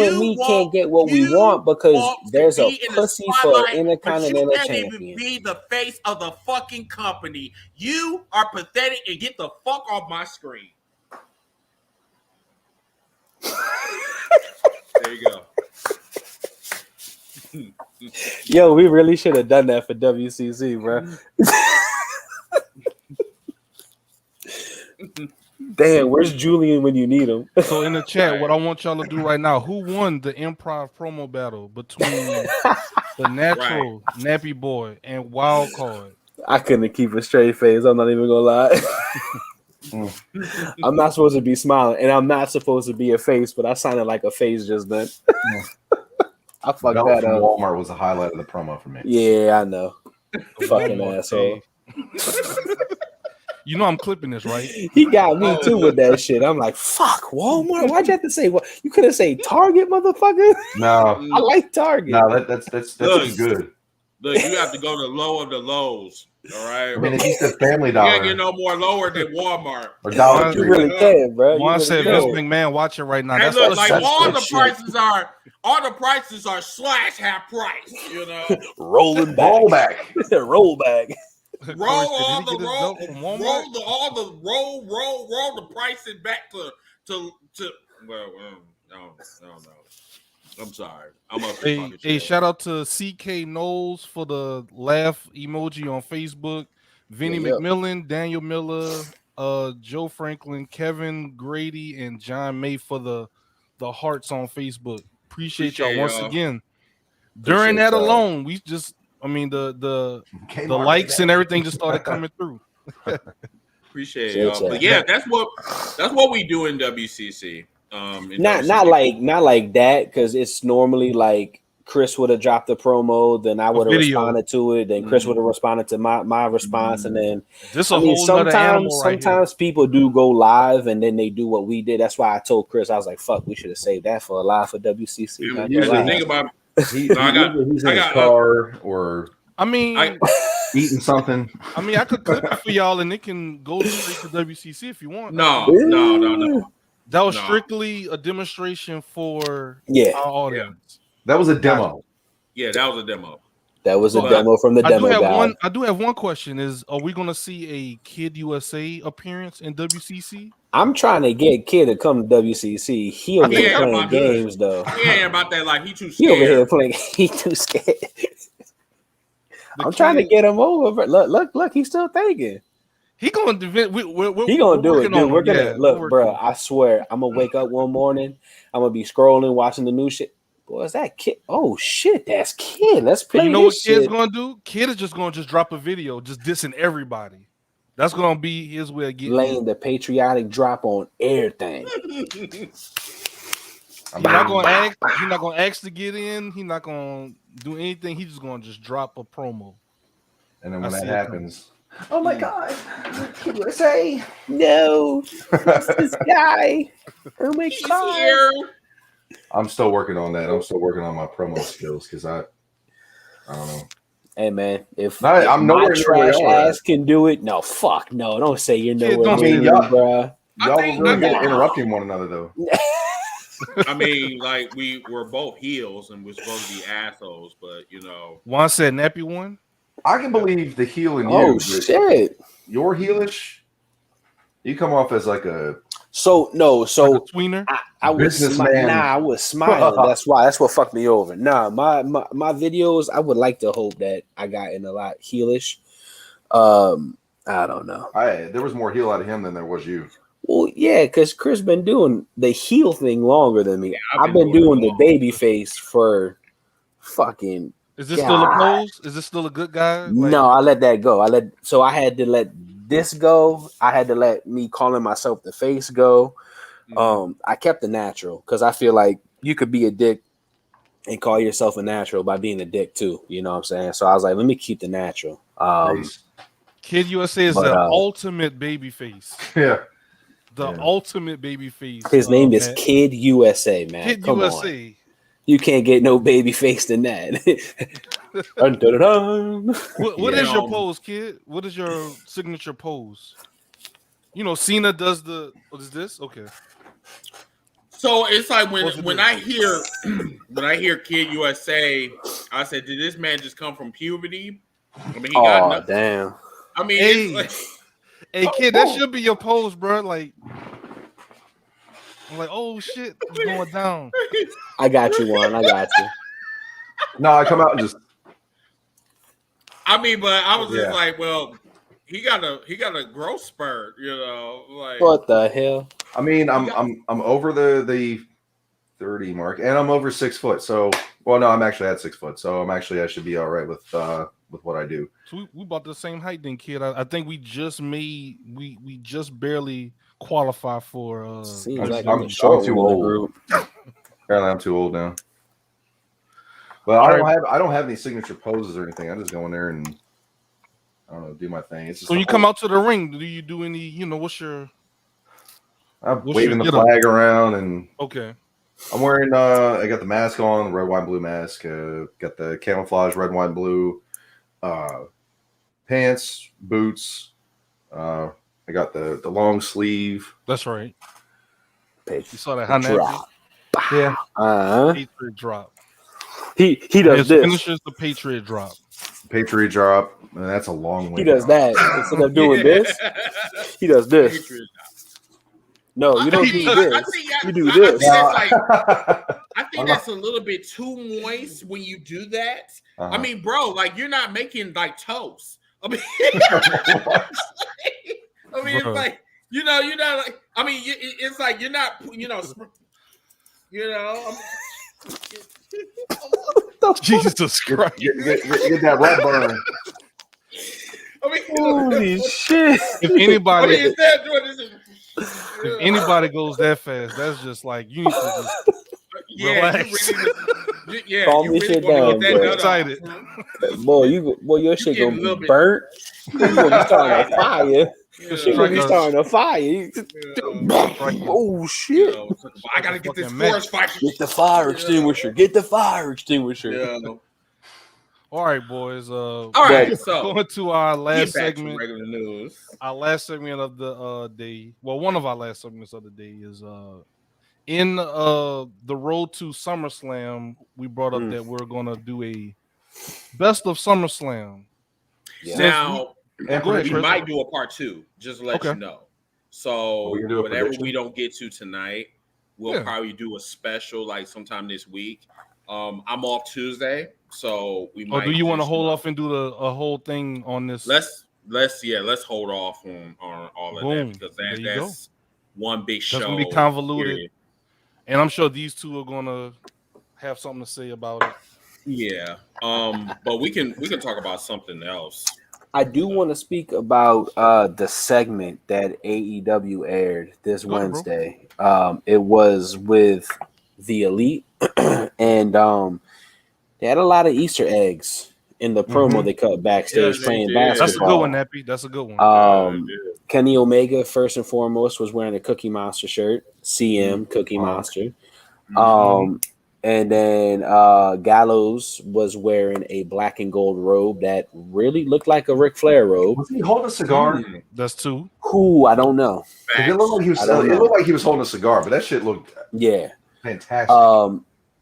and me can't get what we want because there's a pussy for Intercontinental Champion. You can't even be the face of the fucking company. You are pathetic and get the fuck off my screen. There you go. Yo, we really should have done that for WCC, bro. Damn, where's Julian when you need him? So in the chat, what I want y'all to do right now, who won the improv promo battle between the natural Nappy Boy and Wild Card? I couldn't keep a straight face. I'm not even gonna lie. I'm not supposed to be smiling, and I'm not supposed to be a face, but I sounded like a face just then. I fucked Belt that from up. Walmart was the highlight of the promo for me. Yeah, I know. Fucking asshole. You know I'm clipping this, right? He got me too with that shit. I'm like, fuck, Walmart. Why'd you have to say what? You could have said Target, motherfucker. No, I like Target. No, that's good. Look, you have to go to low of the lows. All right. I mean, if you said Family Dollar, you can't get no more lower than Walmart or Dollar Tree. You really can, bro. Juan said Vince McMahon watching right now. Hey, That's look, like that's all the prices are slash half price. You know, rolling back, roll back. Roll back. Roll all the pricing back to well, no. I'm sorry. I'm up. Hey, shout out to CK Knowles for the laugh emoji on Facebook. Vinny McMillan, Daniel Miller, Joe Franklin, Kevin Grady, and John May for the hearts on Facebook. Appreciate y'all once again. During that alone, we just the likes and everything just started coming through. Appreciate y'all. But yeah, that's what we do in WCC. Not like that, because it's normally like Chris would have dropped the promo, then I would have responded to it, then Chris would have responded to my response, and then sometimes people do go live and then they do what we did. That's why I told Chris, I was like, "Fuck, we should have saved that for a live for WCC." Yeah, think about he's in his car or eating something. I mean, I could clip it for y'all, and it can go straight to WCC if you want. No. That was strictly a demonstration for our audience. That was a demo. Yeah, that was a demo. That was a demo from the demo guy. I do have one question: are we going to see a Kid USA appearance in WCC? I'm trying to get Kid to come to WCC. He over here playing games, though. He ain't about that. Like he too scared. He over here playing. He too scared. I'm trying to get him over. Look. He's still thinking. He gonna do it. He gonna do it, dude. We're gonna look, bro. I swear, I'm gonna wake up one morning. I'm gonna be scrolling, watching the new shit. Boy, is that Kid? Oh shit, that's Kid. Let's play. You know what shit. Kid's gonna do? Kid is just gonna drop a video, just dissing everybody. That's gonna be his way of getting laying the patriotic drop on everything. He's not gonna ask to get in. He's not gonna do anything. He's just gonna drop a promo. And then when that happens. Oh my God! Kid USA! No, this guy. Oh my God! Here. I'm still working on that. I'm still working on my promo skills because I don't know. Hey man, if I'm my trash ass can do it, no, fuck no! Don't say you're nowhere near me, bro. Y'all were really good at interrupting one another though. I mean, like we're both heels and we're supposed to be assholes, but you know. Juan said nappy one. I can believe the heel in you. Oh shit! You're heelish. You come off as like a tweener. I was smiling. That's why. That's what fucked me over. Nah, my videos. I would like to hope that I got in a lot heelish. I don't know. There was more heel out of him than there was you. Well, yeah, because Chris been doing the heel thing longer than me. Yeah, I've been doing the baby face for fucking. Is this still a pose? Is this still a good guy? No, I let that go. I had to let this go. I had to let me calling myself the face go. I kept the natural because I feel like you could be a dick and call yourself a natural by being a dick too. You know what I'm saying? So I was like, let me keep the natural. Kid USA is the ultimate baby face. Yeah. Ultimate baby face. His name is Kid USA, man. Kid Come USA. On. You can't get no baby face than that. What is your pose, Kid? What is your signature pose? You know, Cena does what is this? Okay. So it's like when I hear Kid USA, I said, did this man just come from puberty? I mean, he got damn. I mean, hey, Kid, that should be your pose, bro. Like, I'm like, oh shit, it's going down. I got you, Juan. I got you. No, I come out and just. I mean, but I was just like, well, he got a growth spurt, you know. Like, what the hell? I mean, I'm over the 30 mark, and I'm over 6 foot. So, well, no, I'm actually at 6 foot. So I should be all right with with what I do. So we bought the same height then, kid. I think we just barely qualify for. Seems like I'm too old. Apparently, I'm too old now. But I don't have any signature poses or anything. I just go in there and I don't know, do my thing. It's just when you come out to the ring, do you do any? What's your? I'm waving the flag around and okay. I'm wearing I got the mask on, the red, white, blue mask. Got the camouflage red, white, blue pants, boots. I got the long sleeve. That's right. You saw that drop. Yeah. Patriot drop. He does this. Finishes the Patriot drop. Patriot drop. Man, that's a long way. He does that instead of doing this. He does this. No, you don't do this. You do this. I think that's a little bit too moist when you do that. I mean, bro, like you're not making like toast. I mean, it's like you're not like. I mean, it's like you're not. Jesus Christ! Get that red burn. I mean, holy shit! If anybody goes that fast, that's just like you need to just relax. Calm this shit down, bro. Excited. Boy, your shit gonna be burnt. You gonna be starting a fire. She's gonna be starting a fire. Oh shit! I gotta get this forest fire. Get the fire extinguisher. Get the fire extinguisher. Yeah. All right, boys. All right, so going to our last segment. Regular news. Our last segment of the day. Well, one of our last segments of the day is in the road to SummerSlam. We brought up that we're gonna do a best of SummerSlam. Yeah. Now, we might do a part 2. Just to let you know. So whatever we don't get to tonight, we'll probably do a special like sometime this week. I'm off Tuesday, so we might. Do you want to hold off and do a whole thing on this? Let's hold off on all of that because that's one big show. That's gonna be convoluted, period. And I'm sure these two are gonna have something to say about it. Yeah, but we can talk about something else. I do want to speak about the segment that AEW aired this Wednesday. It was with the Elite, and they had a lot of Easter eggs in the promo they cut backstage playing basketball. That's a good one, Nappy. That's a good one. Kenny Omega, first and foremost, was wearing a Cookie Monster shirt. CM Cookie Monster. And then Gallows was wearing a black and gold robe that really looked like a Ric Flair robe. Was he holding a cigar? That's 2. Who? I don't know. It looked like he was holding a cigar, but that shit looked fantastic.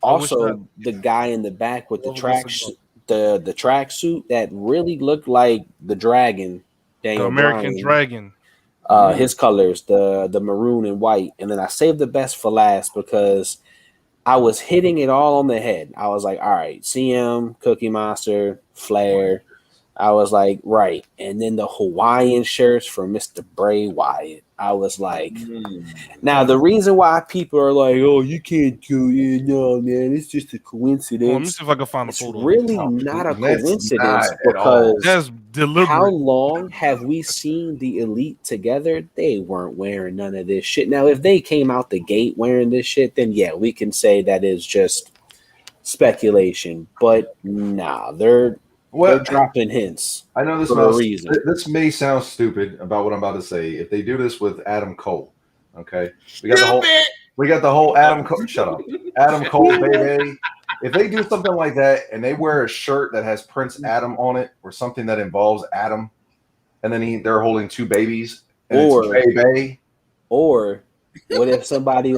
Also, the guy in the back with the track suit that really looked like the Dragon, Daniel the American Bryan. Dragon. His colors, the maroon and white. And then I saved the best for last because I was hitting it all on the head. I was like, all right, CM, Cookie Monster, Flair. I was like, right. And then the Hawaiian shirts from Mr. Bray Wyatt. I was like, now the reason why people are like, oh, you can't do it. No, man, it's just a coincidence. Well, let me see if I can find a photo. It's really not a coincidence because that's deliberate. How long have we seen the Elite together? They weren't wearing none of this shit. Now, if they came out the gate wearing this shit, then yeah, we can say that is just speculation. But nah, they're dropping hints. I know this may sound stupid about what I'm about to say. If they do this with Adam Cole, okay, we got the whole Adam Cole. Shut up, Adam Cole, baby. If they do something like that and they wear a shirt that has Prince Adam on it or something that involves Adam, and then they're holding 2 babies, or what if somebody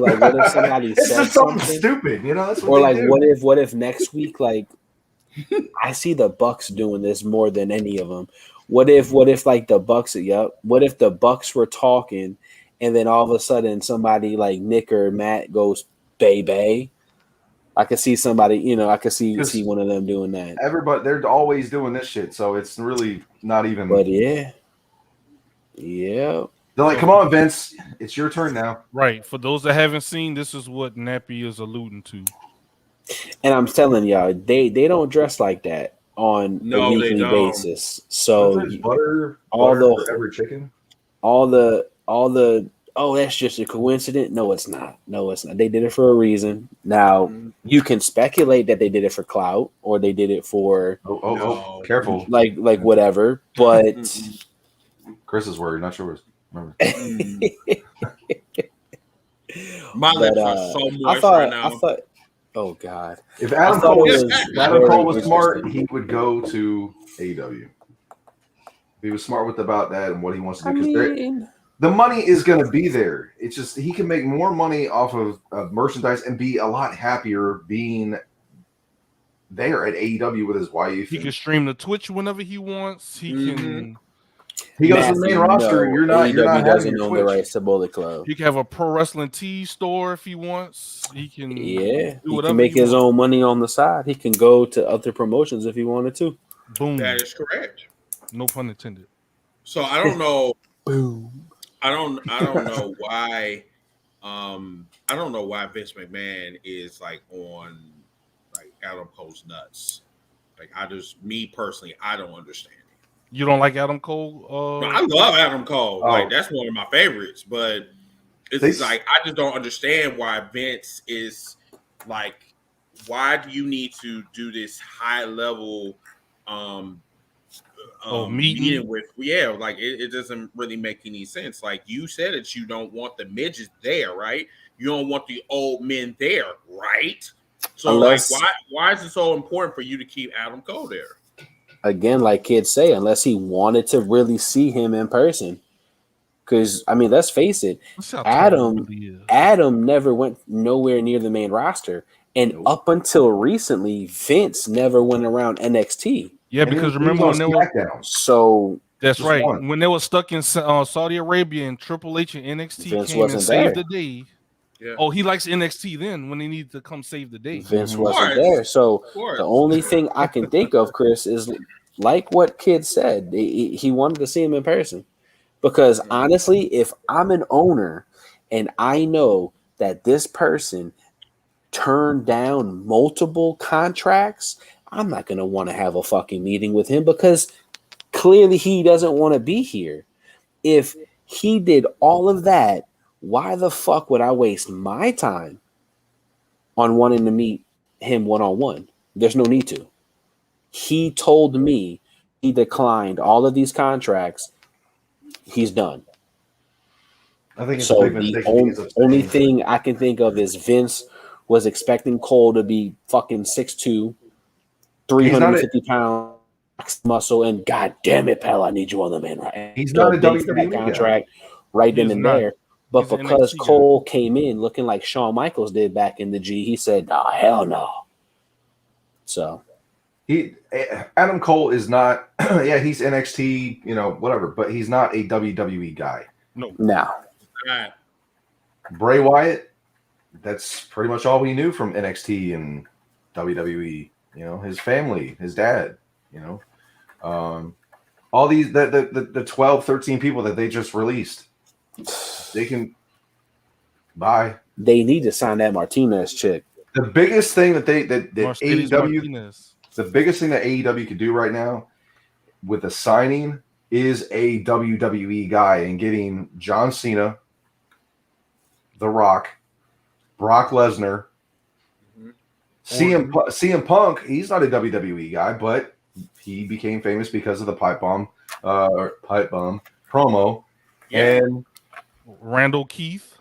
says something stupid? You know, that's what or like do. What if next week like. I see the Bucks doing this more than any of them. What if like the Bucks? What if the Bucks were talking, and then all of a sudden somebody like Nick or Matt goes "Bay." I could see somebody, I could see one of them doing that. Everybody, they're always doing this shit, so it's really not even. But yeah. They're like, "Come on, Vince, it's your turn now." Right. For those that haven't seen, this is what Nappy is alluding to. And I'm telling y'all, they don't dress like that on a weekly basis. So butter for every chicken. All the oh, that's just a coincidence. No, it's not. They did it for a reason. Now you can speculate that they did it for clout or they did it for careful, like whatever. But Chris's word, not yours. Remember. My lips are so moist right now. I thought, oh God! If Adam Cole was smart, he would go to AEW. He was smart about that and what he wants to do because the money is going to be there. It's just he can make more money off of merchandise and be a lot happier being there at AEW with his wife. He can stream the Twitch whenever he wants. He can. He goes to the main roster. You're not doesn't own the rights to Bullet Club. He can have a pro wrestling tee store if he wants. He can. Yeah, he can make his own money on the side. He can go to other promotions if he wanted to. Boom. That is correct. No pun intended. So I don't know. Boom. I don't know why. I don't know why Vince McMahon is like on like Adam Cole's nuts. Like me personally, I don't understand it. You don't like Adam Cole? No, I love Adam Cole. Like that's one of my favorites. But it's like I just don't understand why Vince is like. Why do you need to do this high level? Meeting with like it doesn't really make any sense. Like you said that you don't want the midgets there, right? You don't want the old men there, right? So why is it so important for you to keep Adam Cole there? Again, like kids say, unless he wanted to really see him in person. Because I mean, let's face it, Adam never went nowhere near the main roster, and up until recently, Vince never went around NXT. Yeah, because remember when they were that's right. When they were stuck in Saudi Arabia and Triple H and NXT Vince came and saved the day. Yeah. Oh, he likes NXT then when they need to come save the day. Vince wasn't there. So the only thing I can think of, Chris, is like what Kid said. He wanted to see him in person. Because honestly, if I'm an owner and I know that this person turned down multiple contracts, I'm not going to want to have a fucking meeting with him because clearly he doesn't want to be here. If he did all of that, why the fuck would I waste my time on wanting to meet him one-on-one? There's no need to. He told me he declined all of these contracts. He's done. I think it's so. The only thing I can think of is Vince was expecting Cole to be fucking 6'2", 350 pounds muscle, and god damn it, pal, I need you on the main right. He's not a WWE contract right then and there. But because Cole came in looking like Shawn Michaels did back in the G, he said, "Nah, hell no." So Adam Cole is not. Yeah, he's NXT, whatever, but he's not a WWE guy. No. Bray Wyatt. That's pretty much all we knew from NXT and WWE. His family, his dad. All these the 12, 13 people that they just released. They can buy. They need to sign that Martinez chick. The biggest thing that AEW, the biggest thing that AEW could do right now with the signing is a WWE guy and getting John Cena, The Rock, Brock Lesnar, CM Punk. He's not a WWE guy, but he became famous because of the pipe bomb promo, and Randall Keith.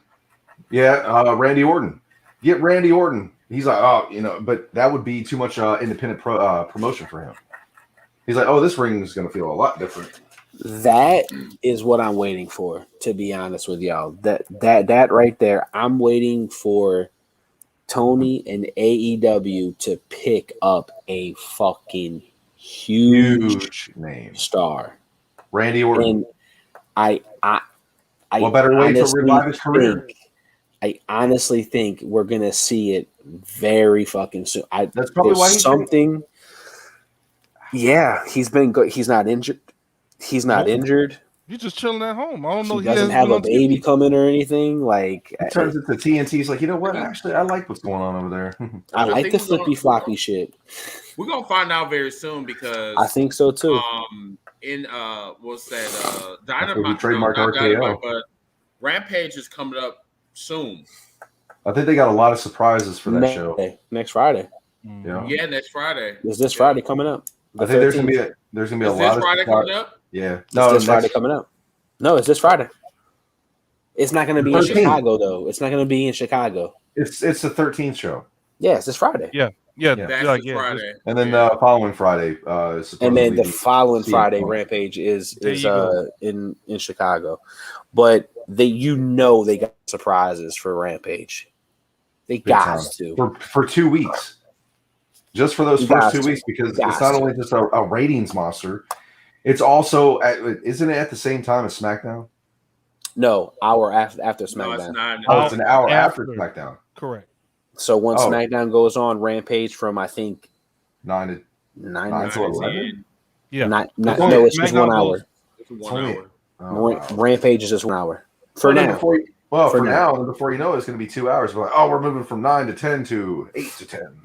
Yeah, Randy Orton. Get Randy Orton. He's like, but that would be too much independent promotion for him. He's like, this ring is going to feel a lot different. That is what I'm waiting for, to be honest with y'all. That right there, I'm waiting for Tony and AEW to pick up a fucking huge name star. Randy Orton. And what better way to revive his career? I honestly think we're gonna see it very fucking soon. That's probably why Yeah, he's been good. He's not injured. He's not injured. He's just chilling at home. I don't know. He doesn't have a baby coming or anything. Like it turns into TNT. He's like, you know what? Actually, I like what's going on over there. I like the flippy floppy shit. We're gonna find out very soon because I think so too. In what's that? Dynamite, trademark RKO, but Rampage is coming up soon. I think they got a lot of surprises for that show. Next Friday. Yeah, next Friday. Is this Friday coming up? I think there's gonna be a lot of Friday coming up. Yeah. No, this Friday coming up. No, it's this Friday. It's not going to be in Chicago though. It's not going to be in Chicago. It's the 13th show. Yeah, it's this Friday. Yeah. That's Friday. And then the following Friday and then the following Friday, Rampage is in Chicago. But they got surprises for Rampage. They got to for 2 weeks. Just for those first 2 weeks, because it's not only just a ratings monster, it's also isn't it at the same time as SmackDown? No, hour after SmackDown. No, it's not. It's an hour after SmackDown. Correct. So once SmackDown goes on, Rampage from I think 9 to 11. Yeah. No, it's just 1 hour. It's 1 hour. Wow. Rampage is just 1 hour. For now. For now, and before you know it, it's going to be 2 hours. We're like, we're moving from 9 to 10 to 8 to 10.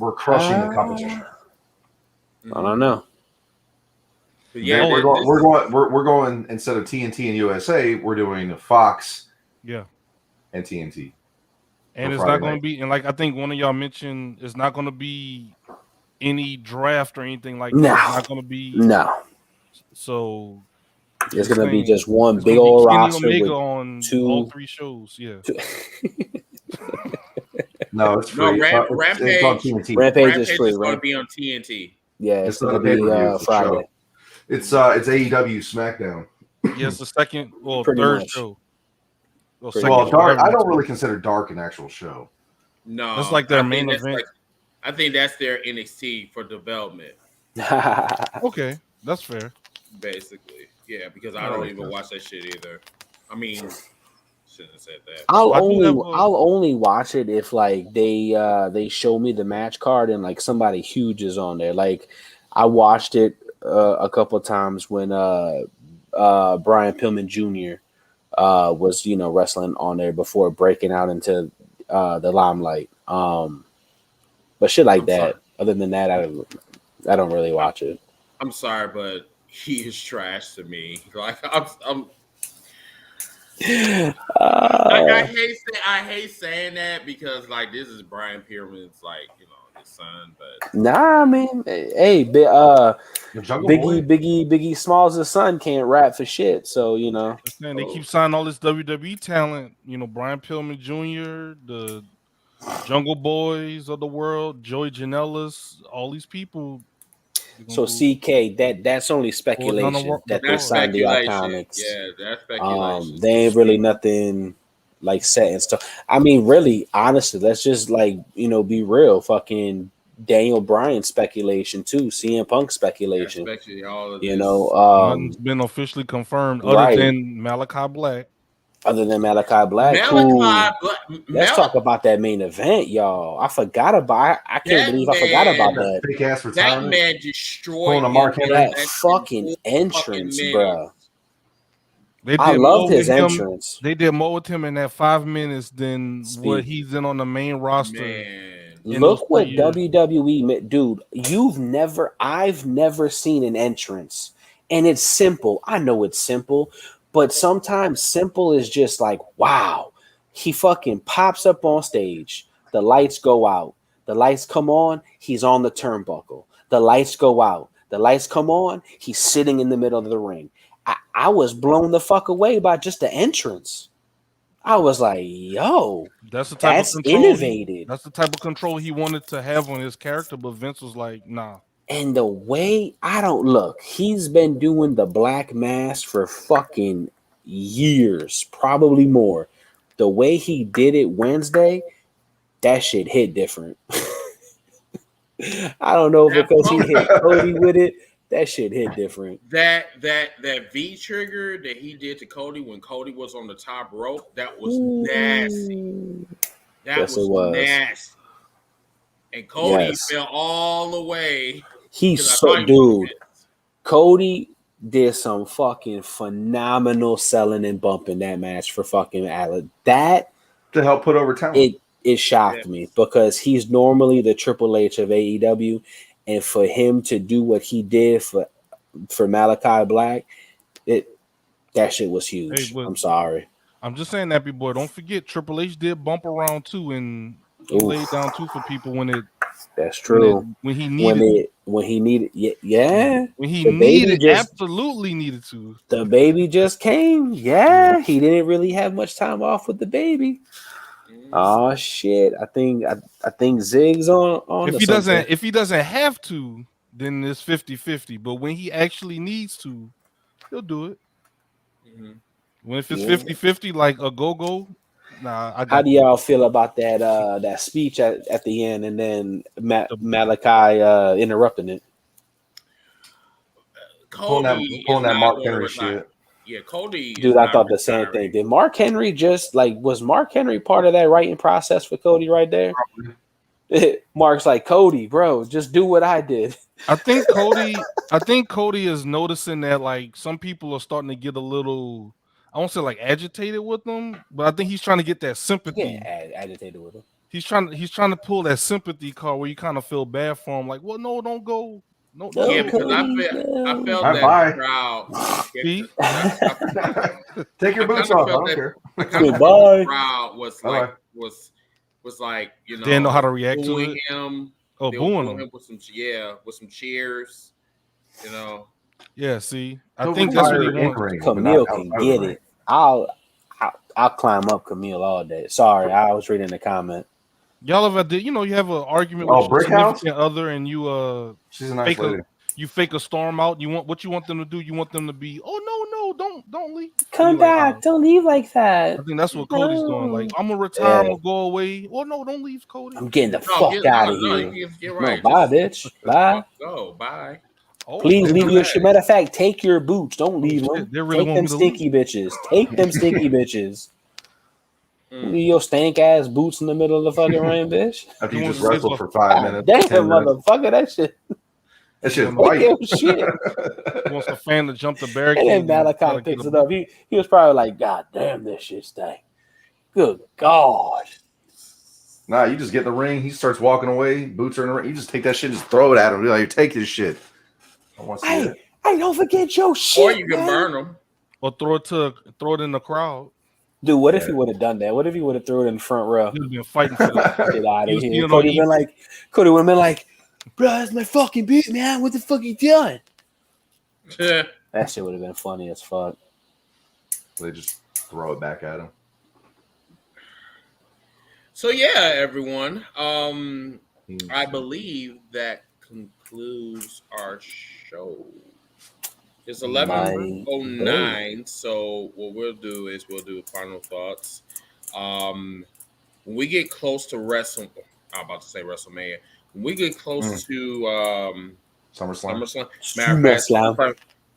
We're crushing the competition. I don't know. But yeah, we're going instead of TNT and USA, we're doing Fox. Yeah. And TNT. And it's not going to be, and like I think one of y'all mentioned, it's not going to be any draft or anything like that. It's not going to be. No. So it's going to be just one big old roster with on all 3 shows. Yeah. No, it's free. Rampage is free. It's going to be on TNT. Yeah, it's going to be Friday. It's AEW SmackDown. Yeah, it's the third show. Well, Dark. I don't really consider Dark an actual show. No, that's like their main event. I think that's their NXT for development. Okay, that's fair. Basically, yeah, because I don't even watch that shit either. I mean, shouldn't have said that. I'll only watch it if like they show me the match card and like somebody huge is on there. Like I watched it a couple of times when Brian Pillman Jr. Was wrestling on there before breaking out into the limelight. But shit like that. Sorry. Other than that, I don't really watch it. I'm sorry, but he is trash to me. Like I hate saying that because like this is Brian Pillman's his son, but nah, man. Hey, Biggie Smalls' son can't rap for shit, so they keep signing all this WWE talent. Brian Pillman Jr., the Jungle Boys of the world, Joey Janela's, all these people. So CK, that's only speculation that they signed the Iconics. Yeah, that's speculation. They ain't really nothing like set in stone. I mean, really, honestly, let's just be real. Fucking Daniel Bryan speculation too. CM Punk speculation. All of nothing's been officially confirmed other than Malachi Black. Let's talk about that main event, y'all. I forgot about. I can't believe I forgot about that. Big ass retirement. That man destroyed that fucking entrance, bro. I loved his entrance. They did more with him in that 5 minutes than what he's in on the main roster. Man. Look what WWE, dude. I've never seen an entrance, and it's simple. I know it's simple. But sometimes simple is just like, wow, he fucking pops up on stage. The lights go out. The lights come on. He's on the turnbuckle. The lights go out. The lights come on. He's sitting in the middle of the ring. I was blown the fuck away by just the entrance. I was like, yo, that's innovative. That's the type of control he wanted to have on his character. But Vince was like, nah. And the way he's been doing the Black Mass for fucking years, probably more. The way he did it Wednesday, that shit hit different. I don't know because he hit Cody with it. That shit hit different. That V trigger that he did to Cody when Cody was on the top rope, that was nasty. That was nasty. And Cody fell all the way. Cody did some fucking phenomenal selling and bumping that match for fucking Allen. That to help put over talent. It shocked me because he's normally the Triple H of AEW, and for him to do what he did for Malachi Black, that shit was huge. Hey, I'm sorry. I'm just saying, Nappy Boy, don't forget Triple H did bump around too, and he laid down too for people when it. That's true. When he needed, when he needed, yeah. When he needed, absolutely needed to. The baby just came. Yeah, he didn't really have much time off with the baby. Oh shit! I think Zig's on. If he doesn't have to, then it's 50-50. But when he actually needs to, he'll do it. Mm-hmm. When if it's 50-50, like a go-go. Nah, how do y'all feel about that speech at the end and then Malachi interrupting it? Pulling that Mark Henry shit. Yeah, Cody. Dude, I thought the same thing. Did Mark Henry was Mark Henry part of that writing process for Cody right there? Mark's like, Cody, bro, just do what I did. I think Cody is noticing that like some people are starting to get a little, I won't say like agitated with them, but I think he's trying to get that sympathy. Yeah, agitated with him. He's trying to pull that sympathy card where you kind of feel bad for him. Like, well, no, don't go. No, yeah, because I felt that crowd. Take your boots off. I don't care. Goodbye. The crowd was like, you know, didn't know how to react to it. Him. Oh, booing him with some cheers. You know. Yeah. See, I think that's what he wants. Camille can get it. I'll climb up Camille all day. Sorry, I was reading the comment. Y'all ever did? You know, you have an argument with your significant other, and you she's a nice lady. You fake a storm out. You want them to do? You want them to be? Oh no, don't leave. Come back. Like, don't leave like that. I think that's what Cody's doing. Like, I'm gonna retire. I'm gonna go away. Oh no, don't leave, Cody. I'm getting the fuck out of here. You're right. No, bye, bitch. Bye. Go. Bye. Oh, please leave your shit. Matter of fact, take your boots. Don't leave them. Take them stinky bitches. Take them stinky bitches. Leave your stank ass boots in the middle of the fucking rain, bitch. After you just wrestled for 5 minutes. Damn, motherfucker, that shit. That shit's white. Shit. He wants the fan to jump the barricade. And then Malachi picks it up. He was probably like, God damn, this shit stank. Good God. Nah, you just get in the ring. He starts walking away. Boots are in the ring. You just take that shit and just throw it at him. You're like, take this shit. I want to see it. I don't forget your shit. Or you can burn them. Or throw it in the crowd. Dude, what if he would have done that? What if he would have threw it in the front row? He'd been fighting for that. Get out of here. Cody would have been like, bro, that's my fucking beat, man. What the fuck you doing? That shit would have been funny as fuck. They just throw it back at him. So yeah, everyone. I believe that concludes our show. It's 11:09, so what we'll do is we'll do final thoughts. When we get close to I'm about to say WrestleMania. When we get close to SummerSlam.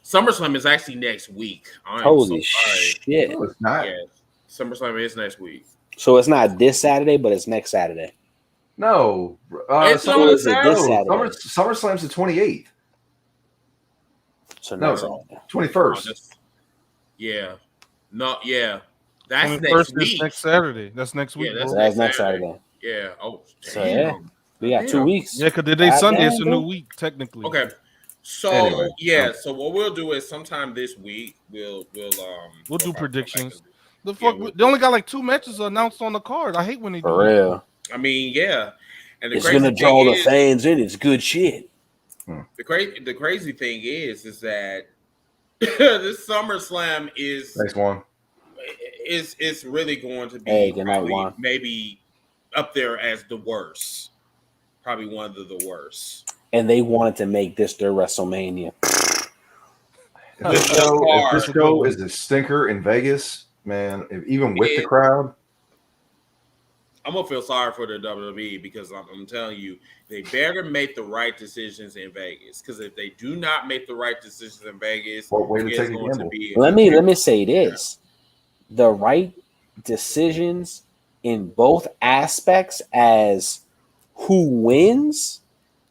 SummerSlam is actually next week. Holy shit! No, it's not. Yeah, SummerSlam is next week. So it's not this Saturday, but it's next Saturday. No, it's this Saturday. SummerSlam's the 28th. So no, 21st. Yeah. That's next week. Next Saturday. That's next week. Yeah, that's next Saturday. Yeah. Oh, damn. So yeah, we got 2 weeks. Yeah, because today's Sunday. It's a new week technically. Okay. So so what we'll do is sometime this week we'll do predictions. The only got like 2 matches announced on the card. I hate when they do for real. I mean, yeah, and it's gonna draw the fans in. It's good shit. The crazy thing is that this SummerSlam is next one. It's really going to be maybe up there as the worst, probably one of the worst. And they wanted to make this their WrestleMania. If this show is a stinker in Vegas, man, even with the crowd. I'm gonna feel sorry for the WWE because I'm telling you, they better make the right decisions in Vegas. Because if they do not make the right decisions in Vegas, let me say this: the right decisions in both aspects, as who wins,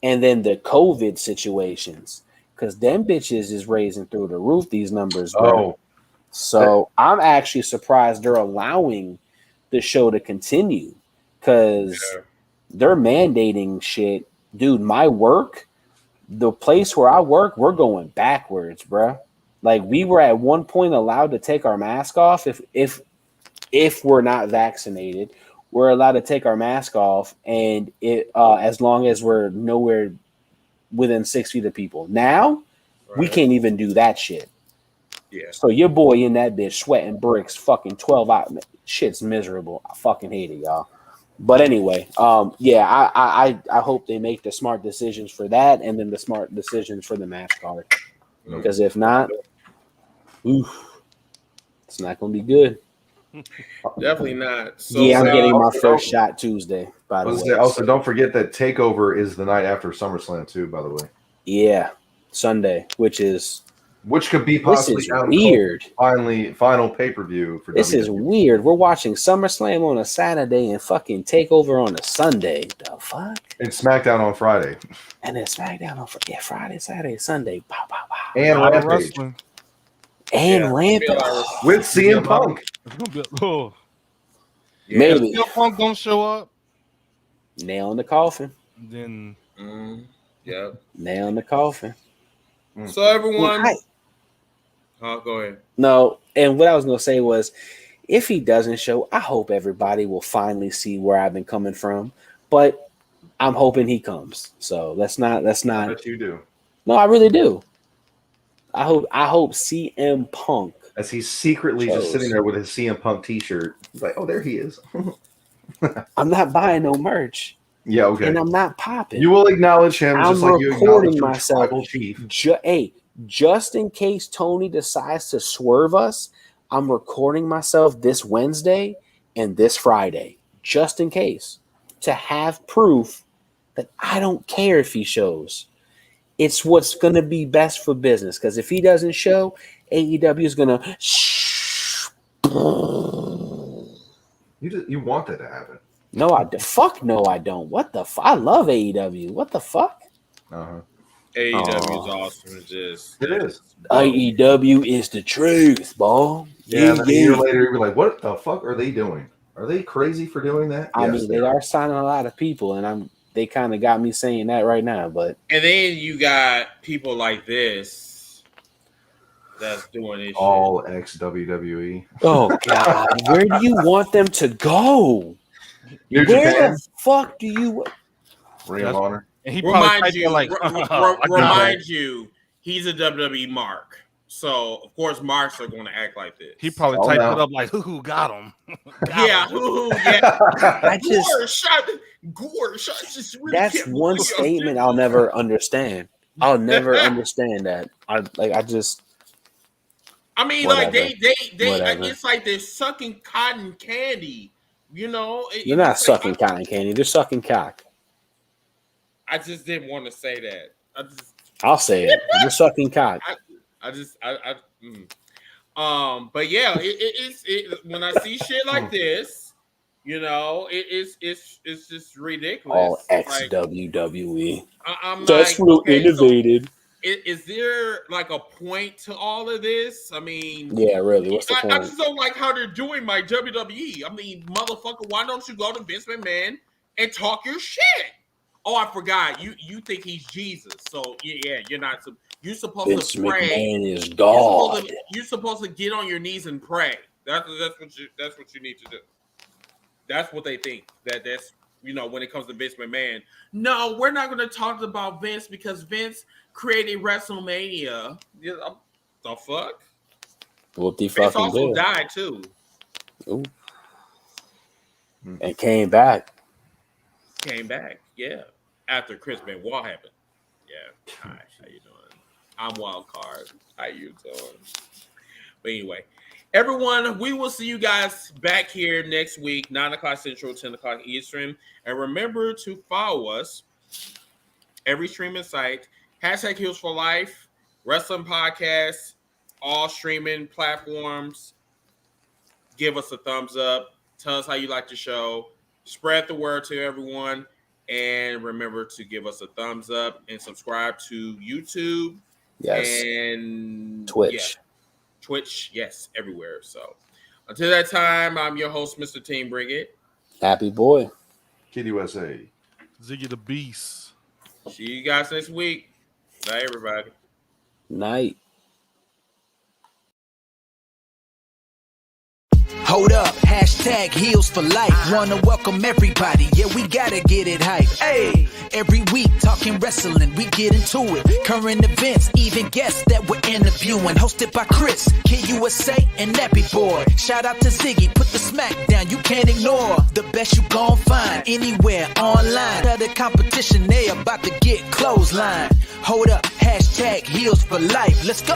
and then the COVID situations. because them bitches is raising through the roof these numbers, bro. So I'm actually surprised they're allowing the show to continue because they're mandating shit. Dude, my work, the place where I work, we're going backwards, bro. Like we were at one point allowed to take our mask off if we're not vaccinated. We're allowed to take our mask off, and it as long as we're nowhere within 6 feet of people. Now we can't even do that shit. Yeah. So your boy in that bitch sweating bricks, fucking 12 out. Shit's miserable. I fucking hate it, y'all. But anyway, I hope they make the smart decisions for that, and then the smart decisions for the match card. Because if not, it's not gonna be good. Definitely not. So, yeah, I'm getting my first shot Tuesday. By the way, also don't forget that Takeover is the night after SummerSlam too. By the way, yeah, Sunday, which could be possibly weird. Final pay-per-view for this WWE. Is weird. We're watching SummerSlam on a Saturday and fucking Takeover on a Sunday. The fuck? And SmackDown on Friday. And then SmackDown on Friday, Saturday, Sunday. Pow, pow, pow. And Rampage. And Rampage with CM Punk. Maybe if CM Punk don't show up. Nail in the coffin. Then nail in the coffin. So everyone. Go ahead. No, and what I was gonna say was, if he doesn't show, I hope everybody will finally see where I've been coming from. But I'm hoping he comes. So let's not. I bet you do. No, I really do. I hope CM Punk. As he's secretly just sitting there with his CM Punk T-shirt, he's like, "Oh, there he is." I'm not buying no merch. Yeah, okay. And I'm not popping. You will acknowledge him. I'm just like you recording myself. Chief. Just in case Tony decides to swerve us, I'm recording myself this Wednesday and this Friday, just in case, to have proof that I don't care if he shows. It's what's going to be best for business, because if he doesn't show, AEW is going to You want that to happen. No, I don't. What the fuck? I love AEW. What the fuck? AEW is awesome. It is. AEW is the truth, boy. Yeah, a year later, you're like, what the fuck are they doing? Are they crazy for doing that? I mean, they are signing a lot of people, and they kind of got me saying that right now. But and then you got people like this that's doing this all ex WWE. Oh God, where do you want them to go? Where the fuck do you? Ring of Honor. And he remind you, he's a WWE mark. So of course marks are going to act like this. He probably typed it up like, "Who got him?" Yeah. I just Gore shot. Just really that's one statement I'll never understand. I'll never understand that. I mean, whatever. like they it's like they're sucking cotton candy. You know, you're not sucking cotton candy. They're sucking cock. I just didn't want to say that. I'll say it. You're sucking cock. But yeah, it's when I see shit like this, you know, it's just ridiculous. All ex WWE. I'm that's like, real innovative. So is there like a point to all of this? I mean, yeah, really. What's the point? I just don't like how they're doing my WWE. I mean, motherfucker, why don't you go to Vince McMahon and talk your shit? Oh, I forgot. You think he's Jesus, so yeah, you're not. You're supposed Vince to pray. McMahon is God. You're supposed to get on your knees and pray. That's what you need to do. That's what they think. That's when it comes to Vince McMahon. No, we're not going to talk about Vince because Vince created WrestleMania. The fuck? Whoop-de Vince fucking also did. died too. Ooh. And came back. Yeah. After Chris Benoit happened. Yeah. Hi, how you doing? I'm Wild Card. How you doing? But anyway, everyone, we will see you guys back here next week, 9 o'clock Central, 10 o'clock Eastern. And remember to follow us every streaming site, #HEELS4LYFE Wrestling Podcast, all streaming platforms. Give us a thumbs up. Tell us how you like the show. Spread the word to everyone. And remember to give us a thumbs up and subscribe to YouTube Yes. And Twitch. Twitch, yes, everywhere. So until that time, I'm your host, Mr. TeamBringIt. Happy boy. Kid USA. ZiggytheBeast. See you guys next week. Bye, everybody. Night. Hold up, hashtag heels for life. Wanna welcome everybody, yeah, we gotta get it hype. Hey, every week talking wrestling, we get into it. Current events, even guests that we're interviewing. Hosted by Chris, Kid USA, and Nappy Boy. Shout out to Ziggy, put the smack down, you can't ignore. The best you gon' find anywhere online. The competition, they about to get clothesline. Hold up, hashtag heels for life, let's go.